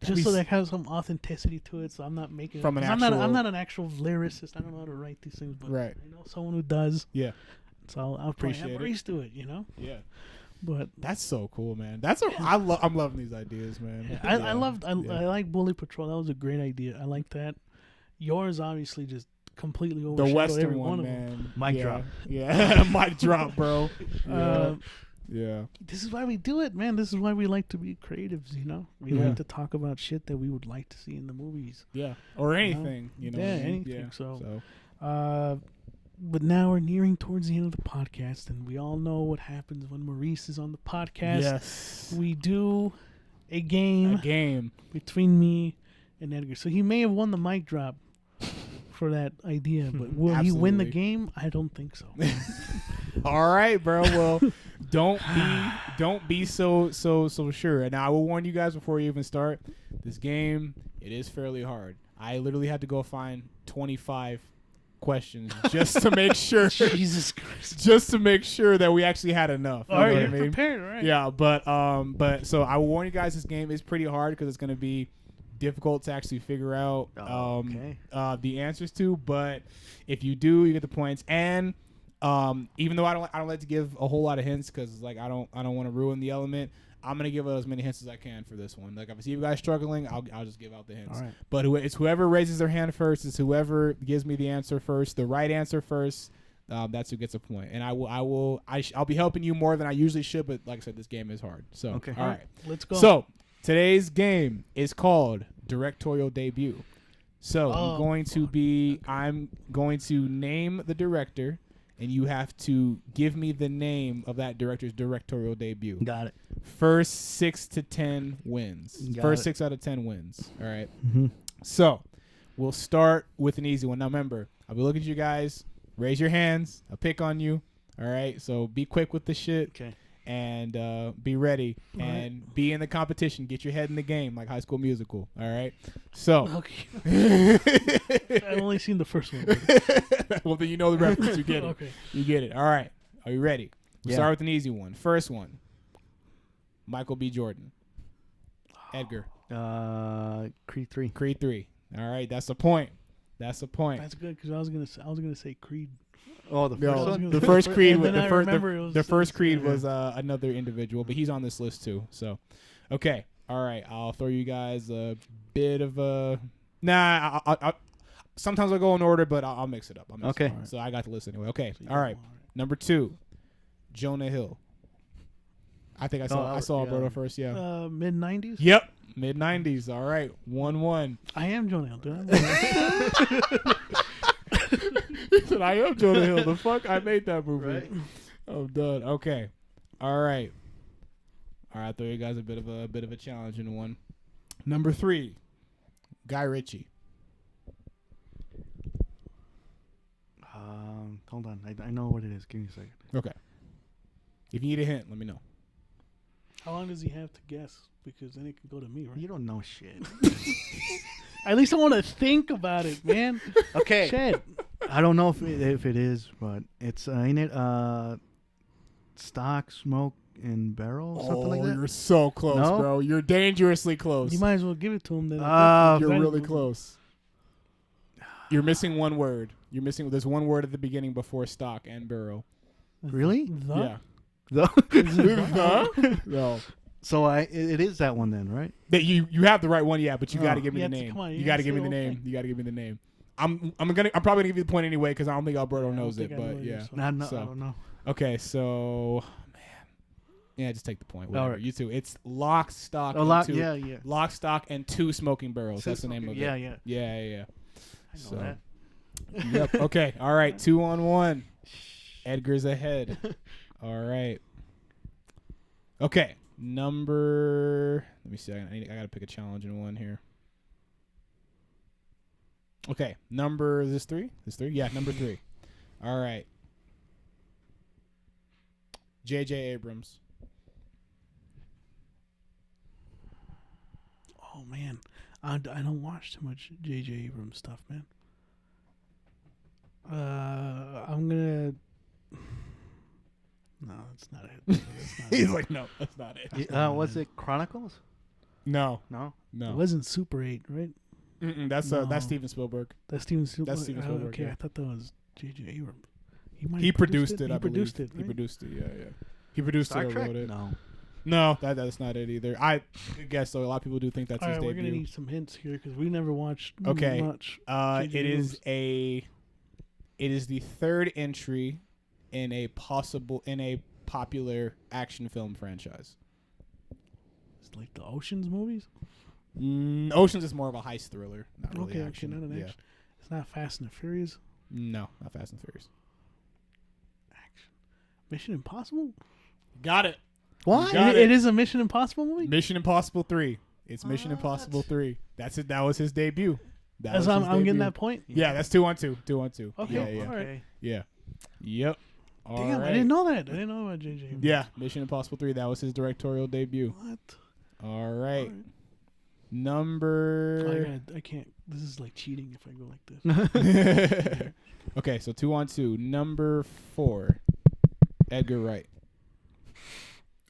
Just so that has some authenticity to it, so I'm not making from it. an I'm actual. not an actual lyricist. I don't know how to write these things, but Right. I know someone who does. Yeah. So I'll probably have Maurice do it. Yeah. But that's so cool, man. I'm loving these ideas, man. Yeah, I like Bully Patrol. That was a great idea. I like that. Yours obviously just completely overshadowed the Western every one of man. them. Mic drop. Yeah. Mic drop, bro. Yeah. This is why we do it, man. This is why we like to be creatives, We like to talk about shit that we would like to see in the movies. Yeah. Or anything, Yeah, what I mean? anything. Yeah. So. But now we're nearing towards the end of the podcast, and we all know what happens when Maurice is on the podcast. Yes. We do a game between me and Edgar. So he may have won the mic drop for that idea, but will he win the game? I don't think so. All right, bro. Well, don't be so sure. And I will warn you guys before you even start. This game, it is fairly hard. I literally had to go find 25 questions just to make sure. Jesus Christ. Just to make sure that we actually had enough. All right, you're prepared, right? Yeah, but so I will warn you guys. This game is pretty hard because it's going to be difficult to actually figure out the answers to. But if you do, you get the points. And even though I don't like to give a whole lot of hints because like I don't want to ruin the element. I'm gonna give as many hints as I can for this one. Like if I see you guys struggling, I'll just give out the hints. All right. But it's whoever raises their hand first. It's whoever gives me the answer first, the right answer first. That's who gets a point. And I'll be helping you more than I usually should. But like I said, this game is hard. So okay. All right, let's go. So today's game is called Directorial Debut. So I'm going to name the director. And you have to give me the name of that director's directorial debut. Got it. First 6 to 10 wins. First 6 out of 10 wins. All right. Mm-hmm. So we'll start with an easy one. Now remember, I'll be looking at you guys. Raise your hands. I'll pick on you. All right. So be quick with the shit. Okay. And be ready. All and be in the competition. Get your head in the game like High School Musical. All right. So. Okay. I've only seen the first one. Well, then you know the reference. You get it. Okay. You get it. All right. Are you ready? We'll start with an easy one. First one. Michael B. Jordan. Edgar. Creed 3. Creed 3. All right. That's a point. That's a point. That's good because I was gonna say Creed. Oh, the first one. The first Creed. And then I remember it was the first Creed was another individual, but he's on this list too. So, okay. All right. I'll throw you guys a bit of a. Nah. Sometimes I'll go in order, but I'll mix it up. Okay. So I got the list anyway. Okay. All right. Number 2, Jonah Hill. I think I saw Alberto first. Yeah. Mid 90s. Yep. Mid 90s. All right. 1-1. I am Jonah Hill. Dude. He said, I am Jonah Hill. The fuck? I made that movie. Right. I'm done. Okay. All right. I'll throw you guys a bit of a challenging one. Number 3, Guy Ritchie. Hold on. I know what it is. Give me a second. Okay. If you need a hint, let me know. How long does he have to guess? Because then it can go to me, right? You don't know shit. At least I want to think about it, man. Okay. Shit. I don't know if it is, but it's ain't it Stock, Smoke, and Barrel, something like that. You're so close, No? bro. You're dangerously close. You might as well give it to him then. You're really close. You're missing one word. There's one word at the beginning before Stock and Barrel. Really? The? Yeah. Huh? No. So it is that one then, right? That you have the right one, yeah, but you got to give me You the have to- name. come on, you you got to gotta give me say the the whole name. You got to give me the name. I'm probably gonna give you the point anyway because I don't think Alberto I don't knows think it, I know but it yeah. is, so- No, So- I don't know. Okay, so man, yeah, just take the point. Whatever. Alright. You two. It's Lock, Stock, A and lot. Two. Yeah, yeah. Lock, Stock, and Two Smoking Barrels. Two That's the name of Smoking- yeah, it. yeah. Yeah. I know So- that. Yep. Okay. All right. 2-on-1. Edgar's ahead. All right. Okay. Let me see. I gotta pick a challenging one here. Okay. Is this 3? This 3? Yeah, number 3. All right. J.J. Abrams. Oh man, I don't watch too much J.J. Abrams stuff, man. I'm gonna. No, that's not it. That's not He's it. like, no, that's not it. Was it Chronicles? No. It wasn't Super 8, right? Mm-mm, that's No. Steven Spielberg. That's Steven Spielberg. That's Steven Spielberg, Okay, yeah. I thought that was J.J. Abrams. Might He have produced it. He I produced believe. it. He Right? produced it. Yeah. He produced Star it or Trek? wrote it. No. No, that's not it either. I guess so. A lot of people do think that's All his right, we're gonna debut. need some hints here because we never watched Okay. much. It J.J. is the third entry in a popular action film franchise. It's like the Ocean's movies. Ocean's is more of a heist thriller, not really Okay, action. not an Yeah. action. It's not Fast and the Furious. No, not Fast and Furious. Action. Mission Impossible. Got it. What? Got It is a Mission Impossible movie. Mission Impossible 3. It's Mission Impossible 3. That's it. That was his debut. That was I'm his getting debut. that point. Yeah, that's 2-on-2. 2-on-2. Okay, Yeah. all right. Okay. Yeah. Yep. All Damn, right. I didn't know that. I didn't know about J.J. Abrams. Yeah, Mission Impossible 3. That was his directorial debut. What? All right. All right. Number. I can't. This is like cheating if I go like this. Okay, so 2-on-2. Number 4. Edgar Wright.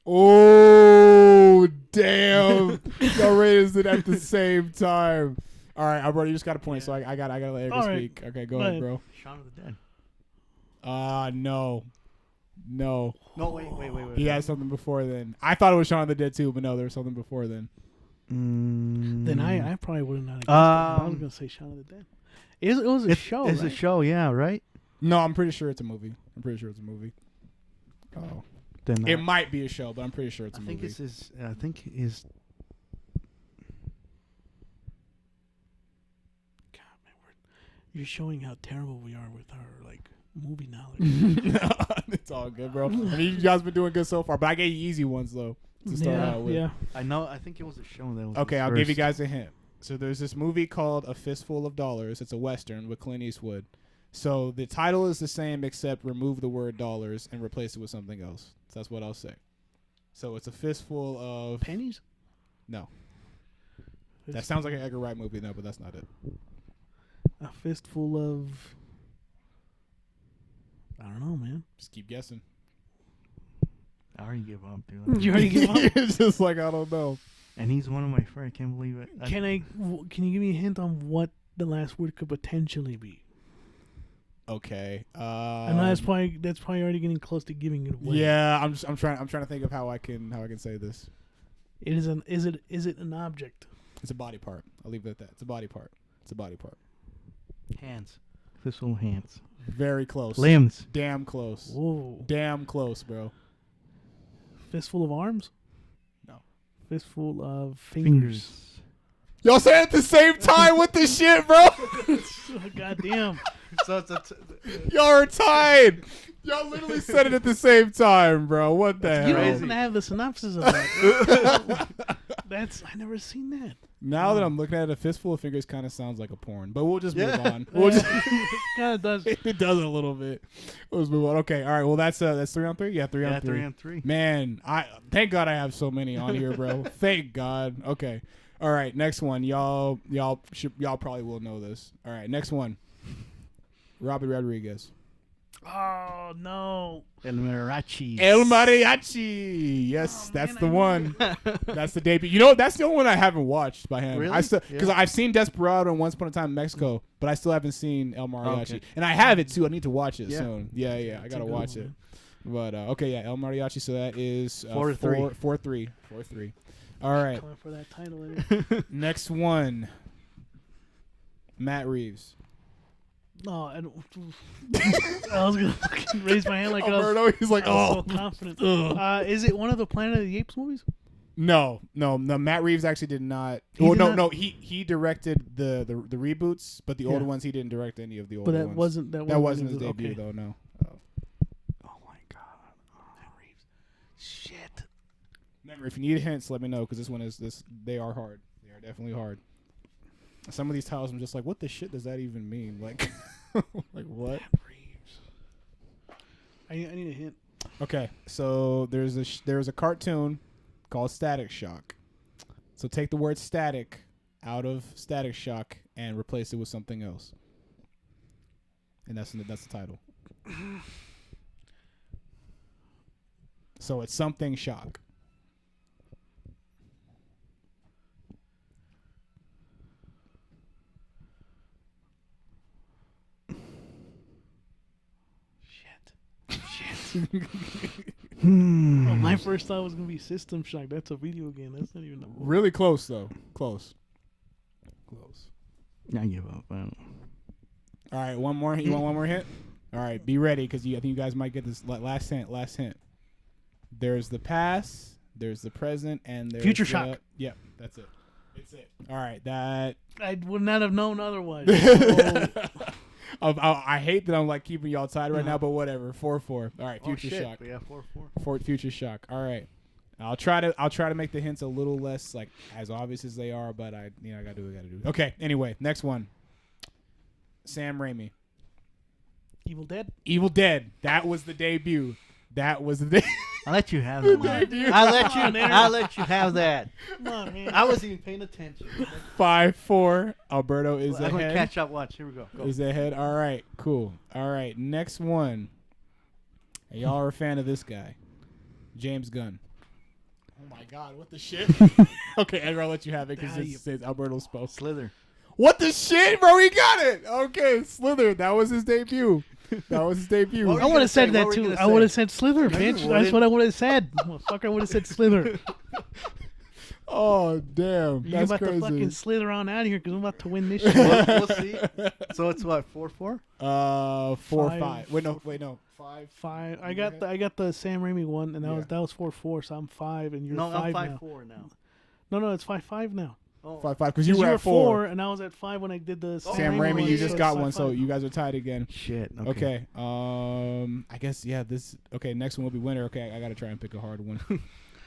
Oh, damn. Y'all raised it at the same time. All right, I've already just got a point, so I gotta let Edgar All right. speak. Okay, go Go ahead, ahead. bro. Shaun of the Dead. No. No. No, wait. He had something before then. I thought it was Shaun of the Dead too, but no, there was something before then. Then I probably would have not. I was gonna say Shaun of the Dead. It was a show. It's right? a show, yeah, right? No, I'm pretty sure it's a movie. Oh. Then It might be a show, but I'm pretty sure it's a I movie. think it's his. I think his. God, man, you're showing how terrible we are with our like movie knowledge. It's all good, bro. I mean, you guys been doing good so far, but I gave you easy ones though to start out with. Yeah. I know. I think it was a show that was. Okay, his I'll give you first. guys a hint. So there's this movie called A Fistful of Dollars. It's a Western with Clint Eastwood. So the title is the same except remove the word dollars and replace it with something else. So that's what I'll say. So it's a fistful of Pennies. No. That sounds like an Edgar Wright movie, no, but that's not it. A fistful of. I don't know, man. Just keep guessing. I already give up, dude. You already give up. It's just like I don't know. And he's one of my friends. I can't believe it. Can you give me a hint on what the last word could potentially be? Okay. I know that's probably already getting close to giving it away. Yeah, I'm trying to think of how I can say this. Is it an object? It's a body part. I'll leave it at that. It's a body part. Hands. Fistful of hands. Very close. Limbs. Damn close. Whoa. Damn close, bro. Fistful of arms? No. Fistful of fingers. Y'all say it at the same time with this shit, bro. Oh, God damn. So it's Y'all are tied. Y'all literally said it at the same time, bro. What the You hell? don't even have the synopsis of that. I never seen that. Now that I'm looking at it, a fistful of fingers kind of sounds like a porn, but we'll just move Yeah. on. We'll just, Kind of does. it does a little bit. We'll just move on. Okay, all right. Well, that's 3-on-3. Yeah, 3-on-3. 3-on-3. Man, thank God I have so many on here, bro. Thank God. Okay. All right, next one. Y'all probably will know this. All right, next one. Robbie Rodriguez. Oh, no. El Mariachi. El Mariachi. Yes, that's the one. That's the debut. You know, that's the only one I haven't watched by him. Really? I still because Yeah. I've seen Desperado and Once Upon a Time in Mexico, but I still haven't seen El Mariachi, Okay. and I have it too. I need to watch it Yeah. soon. Yeah, I gotta a good watch one, it. But okay, yeah, El Mariachi. So that is 4-3. 4-3. 4-3. All right. Coming for that title. Anyway. Next one. Matt Reeves. No, I don't. I was gonna fucking raise my hand like Alberto, he's like, I was oh. so confident. Is it one of the Planet of the Apes movies? No. Matt Reeves actually did not. He Well, did no, not? no. He directed the reboots, but the older Yeah. ones he didn't direct any of the older But that ones. wasn't That wasn't his okay. debut though. No. Oh my god. Matt Reeves. Shit. Remember, if you need hints, let me know because this one is this. They are hard. They are definitely hard. Some of these titles, I'm just like, what the shit does that even mean? Like, like what? Reeves. I need a hint. Okay, so there's a cartoon called Static Shock. So take the word static out of Static Shock and replace it with something else. And that's the title. So it's something shock. Shit. Oh, my first thought was gonna be System Shock. That's a video game. That's not even a movie. Really close though. Close. I give up. I don't. All right, one more. You want one more hint? All right, be ready because I think you guys might get this last hint. Last hint. There's the past, there's the present, and there's Future Shock. Yep, that's it. It's it. All right, that. I would not have known otherwise. I hate that I'm like keeping y'all tied right now, but whatever. 4-4. All right, Future shit. Shock. Yeah, 4-4. Future Shock. All right. I'll try to make the hints a little less like as obvious as they are, but I gotta do what I gotta do. Okay. Anyway, next one. Sam Raimi. Evil Dead. Evil Dead. That was the debut. That was the day. I'll let you have that one. I'll let you have that. Come on, man. I wasn't even paying attention. 5-4. Alberto is I'm gonna ahead. catch up. Watch. Here we go. Is ahead. All right. Cool. All right. Next one. Hey, y'all are a fan of this guy, James Gunn. Oh my God! What the shit? Okay, Edgar, I'll let you have it because it says Alberto's spell. Slither. What the shit, bro? He got it. Okay, Slither. That was his debut. That was his debut. What I were would you have said gonna say? that What were you too. gonna I say? would have said Slither, No, you bitch. That's wouldn't. what I would have said. Motherfucker, I would have said Slither. Oh damn! You're That's about crazy. to fucking slither on out of here because I'm about to win this shit. We'll see. So it's what 4-4. 4-5. 5. Wait, no. 5. 5. I got the Sam Raimi one, and that was 4-4. So I'm 5, and you're No, 5 I'm now. 5-4 now. No, it's 5-5 now. Oh. 5-5 because you You were were at 4. and I was at 5 when I did the Sam Raimi, one, you so just it's got one, 5-5. so you guys are tied again. Shit. Okay. I guess this. Okay, next one will be winner. Okay, I gotta try and pick a hard one.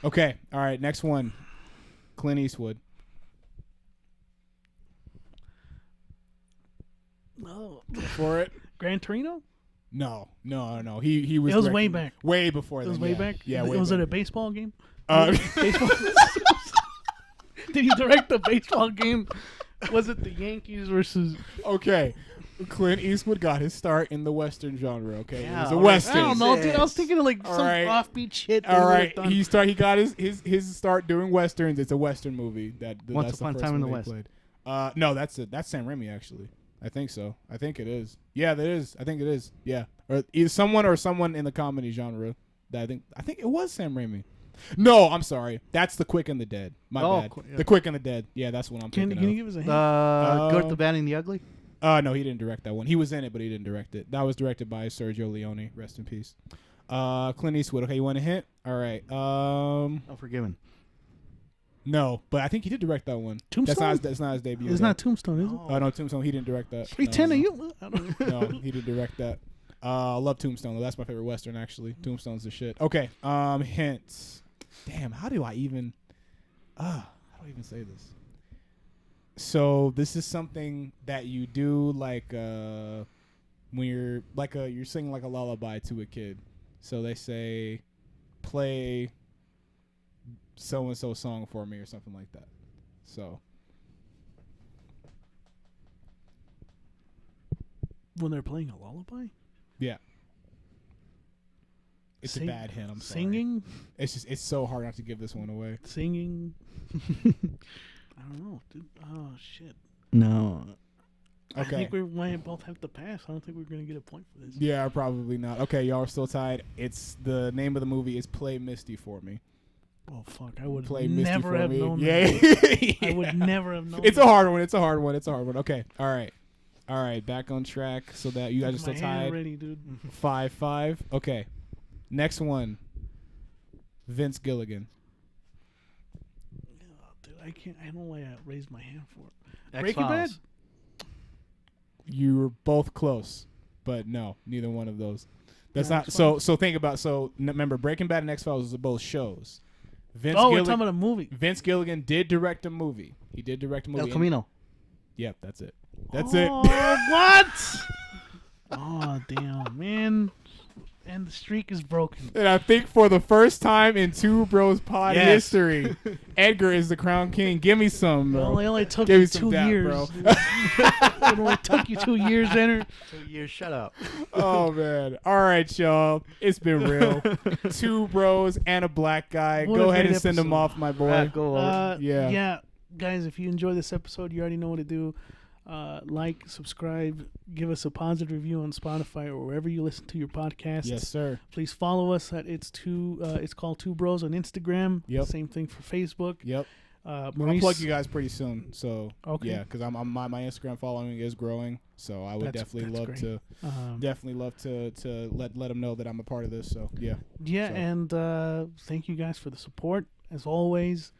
Okay. All right. Next one. Clint Eastwood. No. For it? Gran Torino? No. He was. It was way directing- back. Way before. It was then, way yeah. back? Yeah. Was way it a back. baseball game? Baseball. Did he direct the baseball game? Was it the Yankees versus... Okay. Clint Eastwood got his start in the Western genre. Okay, Yeah, it was a all right. Western. I don't know, dude. I was thinking of like All some right. offbeat shit. that All he right, would've done. he got his start doing westerns. It's a western movie. Once That's Upon the a first Time in one the they West. Played. No, that's it. That's Sam Raimi actually. I think so. I think it is. Yeah, that is. I think it is. Yeah, or either someone in the comedy genre. That I think it was Sam Raimi. No, I'm sorry. That's The Quick and the Dead. My bad. yeah. The Quick and the Dead. Yeah, that's what I'm Can thinking you of. give us a hint? Good, the Bad, and the Ugly. No, he didn't direct that one. He was in it, but he didn't direct it. That was directed by Sergio Leone. Rest in peace. Clint Eastwood. Okay, you want a hint? All right. Unforgiven. No, but I think he did direct that one. Tombstone? That's not his debut. It's though. not Tombstone, is it? Oh no, Tombstone. He didn't direct that. 310 no, of you? I don't know. No, he didn't direct that. I love Tombstone though. That's my favorite western actually. Tombstone's the shit. Okay. Hints. Damn. How do I even say this? So this is something that you do like when you're you're singing like a lullaby to a kid. So they say, play so and so song for me or something like that. So When they're playing a lullaby? yeah, it's Sing- a bad hint. I'm sorry. Singing? It's so hard not to give this one away. Singing? I don't know, dude. Oh, shit. No. I Okay. think we might both have to pass. I don't think we're gonna get a point for this. Yeah, probably not. Okay, y'all are still tied. It's the name of the movie is Play Misty for Me. Oh fuck! I would Play Misty never for have me. known. Yeah. That. I would never have known. It's that. a hard one. It's a hard one. It's a hard one. Okay. All right. Back on track so that you guys are still My hand tied. Ready, dude. 5-5. Okay. Next one. Vince Gilligan. Oh, dude, I can't. I don't know why I raised my hand for it. Breaking Bad. Bad. You were both close, but no, neither one of those. That's No, not it's so. So think about. So remember, Breaking Bad and X-Files are both shows. Vince Oh, we're Gilligan, talking about a movie. Vince Gilligan did direct a movie. He did direct a movie. El Camino. Yep, that's it. That's it. Oh, what? Oh, damn, man. And the streak is broken. And I think for the first time in Two Bros Pod Yes. history, Edgar is the crown king. Give me some, bro. Well, it only took Give me you some 2 dap, years. bro. It only took you 2 years, Enter. 2 years. Shut up. Oh man! All right, y'all. It's been real. Two bros and a black guy. What a Go ahead great and send them episode. off, my boy. Go Yeah. Yeah, guys, if you enjoy this episode, you already know what to do. Like, subscribe, give us a positive review on Spotify or wherever you listen to your podcasts. Yes, sir. Please follow us at it's called Two Bros on Instagram. Yep. Same thing for Facebook. Yep. I'll Maurice, plug you guys pretty soon. So Okay. yeah, because my Instagram following is growing. So I would That's definitely love to let them know that I'm a part of this. So yeah. Yeah, So. and thank you guys for the support as always.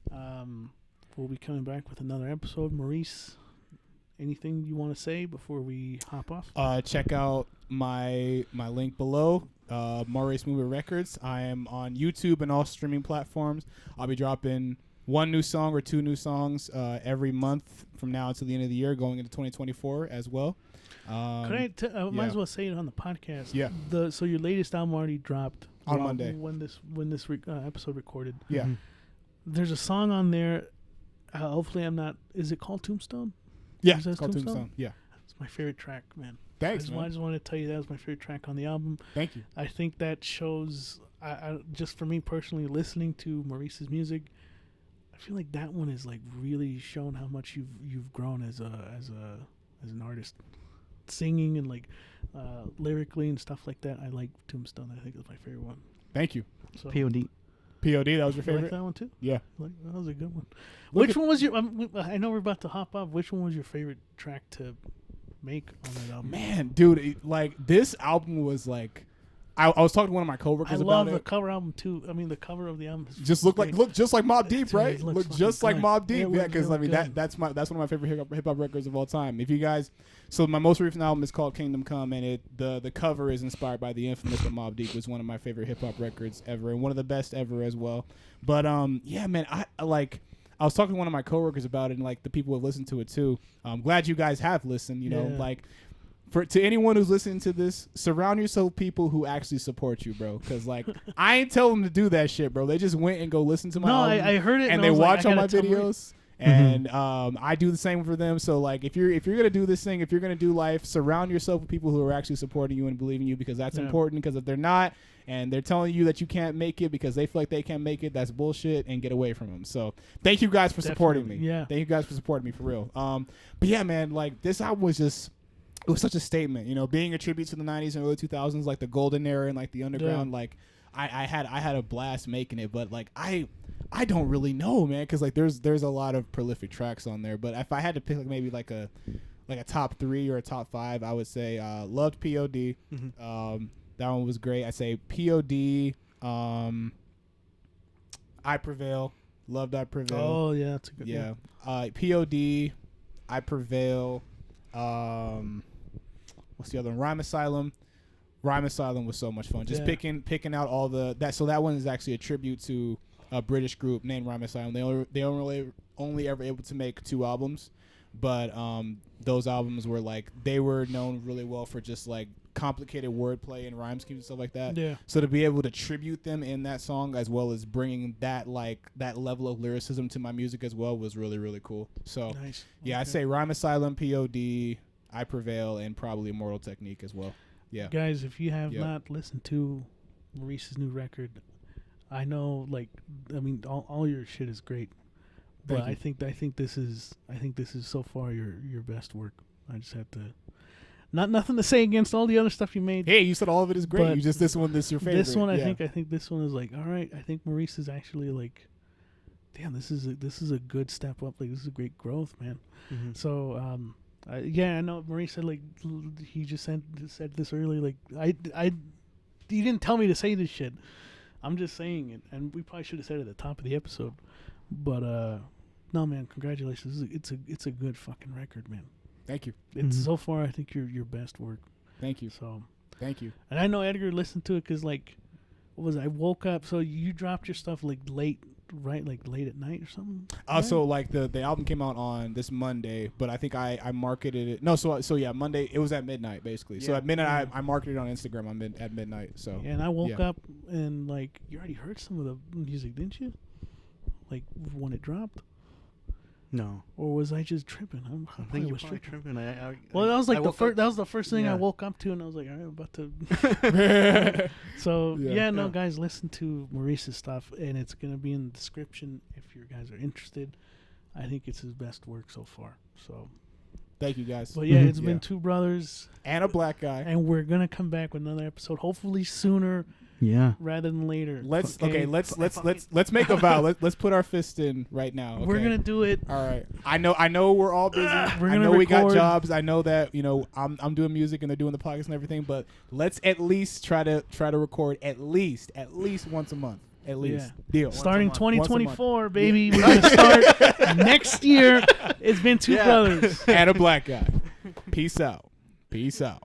We'll be coming back with another episode. Maurice, anything you want to say before we hop off? Check out my link below. Maurice Movie Records. I am on YouTube and all streaming platforms. I'll be dropping one new song or 2 new songs every month from now until the end of the year, going into 2024 as well. Could I might as well say it on the podcast. Yeah. So your latest album already dropped On Monday. when this episode recorded. Yeah. There's a song on there. Hopefully, I'm not. Is it called Tombstone? Yeah. Is that It's called Tombstone? Tombstone. Yeah. It's my favorite track, man. Thanks, I man. just wanted to tell you that was my favorite track on the album. Thank you. I think that shows. I just for me personally, listening to Maurice's music, I feel like that one is like really shown how much you've grown as an artist, singing and like lyrically and stuff like that. I like Tombstone. I think it's my favorite one. Thank you. So POD. POD, that was your you like favorite? that one too. Yeah. That was a good one. Look Which one was your? I know we're about to hop off. Which one was your favorite track to make on that album? Man, dude, like this album was like, I was talking to one of my I coworkers love about the it. cover album too. I mean, the cover of the album is Just look just like Mobb Deep, Dude, right? it looks Look fucking just like good. Mobb It Deep, yeah. looks Because I really mean good. that's one of my favorite hip hop records of all time. If you guys, so my most recent album is called Kingdom Come, and the cover is inspired by the infamous Mobb Deep, was one of my favorite hip hop records ever, and one of the best ever as well. But yeah, man, I was talking to one of my coworkers about it, and like the people who have listened to it too. I'm glad you guys have listened. You know, Yeah. like. To anyone who's listening to this, surround yourself with people who actually support you, bro. Because like I ain't tell them to do that shit, bro. They just went and go listen to my No, album, I heard it and and they I was like, watch I all my gotta tell videos. And I do the same for them. So like if you're gonna do this thing, if you're gonna do life, surround yourself with people who are actually supporting you and believing you, because that's Yeah. important. Because if they're not, and they're telling you that you can't make it because they feel like they can't make it, that's bullshit, and get away from them. So thank you guys for supporting me. Definitely, yeah. Thank you guys for supporting me for real. But yeah, man, like this album was just. It was such a statement, you know, being a tribute to the 90s and early 2000s, like the golden era and like the underground. Yeah. Like I had a blast making it, but like I don't really know, man, because like there's a lot of prolific tracks on there. But if I had to pick like maybe like a top 3 or a top 5, I would say loved POD. That one was great. I say POD. I Prevail. Loved I Prevail. Oh yeah, that's a good. Yeah. POD. I Prevail. What's the other one? Rhyme Asylum. Rhyme Asylum was so much fun. Just Yeah. picking out all so that one is actually a tribute to a British group named Rhyme Asylum. They only ever able to make 2 albums, but those albums were like they were known really well for just like complicated wordplay and rhyme schemes and stuff like that. Yeah. So to be able to tribute them in that song, as well as bringing that level of lyricism to my music as well, was really, really cool. So Nice. yeah, I'd Okay. say Rhyme Asylum, POD, I Prevail, and probably Immortal Technique as well. Yeah. Guys, if you have Yep. not listened to Maurice's new record, I know, like, I mean, all your shit is great, but Thank you. I think this is so far your best work. I just had to. Nothing to say against all the other stuff you made. Hey, you said all of it is great. But You just this is your favorite. This one, Yeah. I think this one is like, all right. I think Maurice is actually like, damn, this is a good step up. Like, this is a great growth, man. Mm-hmm. So, yeah, I know Maurice said like he just said this earlier. Like, he didn't tell me to say this shit. I'm just saying it, and we probably should have said it at the top of the episode. But no, man, congratulations. It's a good fucking record, man. Thank you. It's so far, I think your best work. Thank you. So, thank you. and I know Edgar listened to it because like, what was it? I woke up. So you dropped your stuff like late, right? Like late at night or something. Right? So like the album came out on this Monday, but I think I marketed it. No, so yeah, Monday it was at midnight basically. So at midnight I marketed it on Instagram at midnight. So yeah, and I woke up and like you already heard some of the music, didn't you? Like when it dropped. No. Or was I just tripping? I think you was tripping. Well, that was like that was the first thing I Yeah. woke up to, and I was like, all right, I'm about to. So Yeah. guys, listen to Maurice's stuff, and it's gonna be in the description if you guys are interested. I think it's his best work so far. So. Thank you guys. But yeah, it's been two brothers and a black guy, and we're gonna come back with another episode, hopefully sooner. Yeah. Rather than later. Let's make a vow. Let's put our fist in right now. Okay? We're gonna do it. All right. I know we're all busy. We're I gonna know we got record. jobs. I know that I'm doing music and they're doing the podcast and everything. But let's at least try to record at least once a month. At least. Yeah. Deal. Starting Once a month. 2024, baby. We're gonna start next year. It's been two brothers and a black guy. Peace out. Peace out.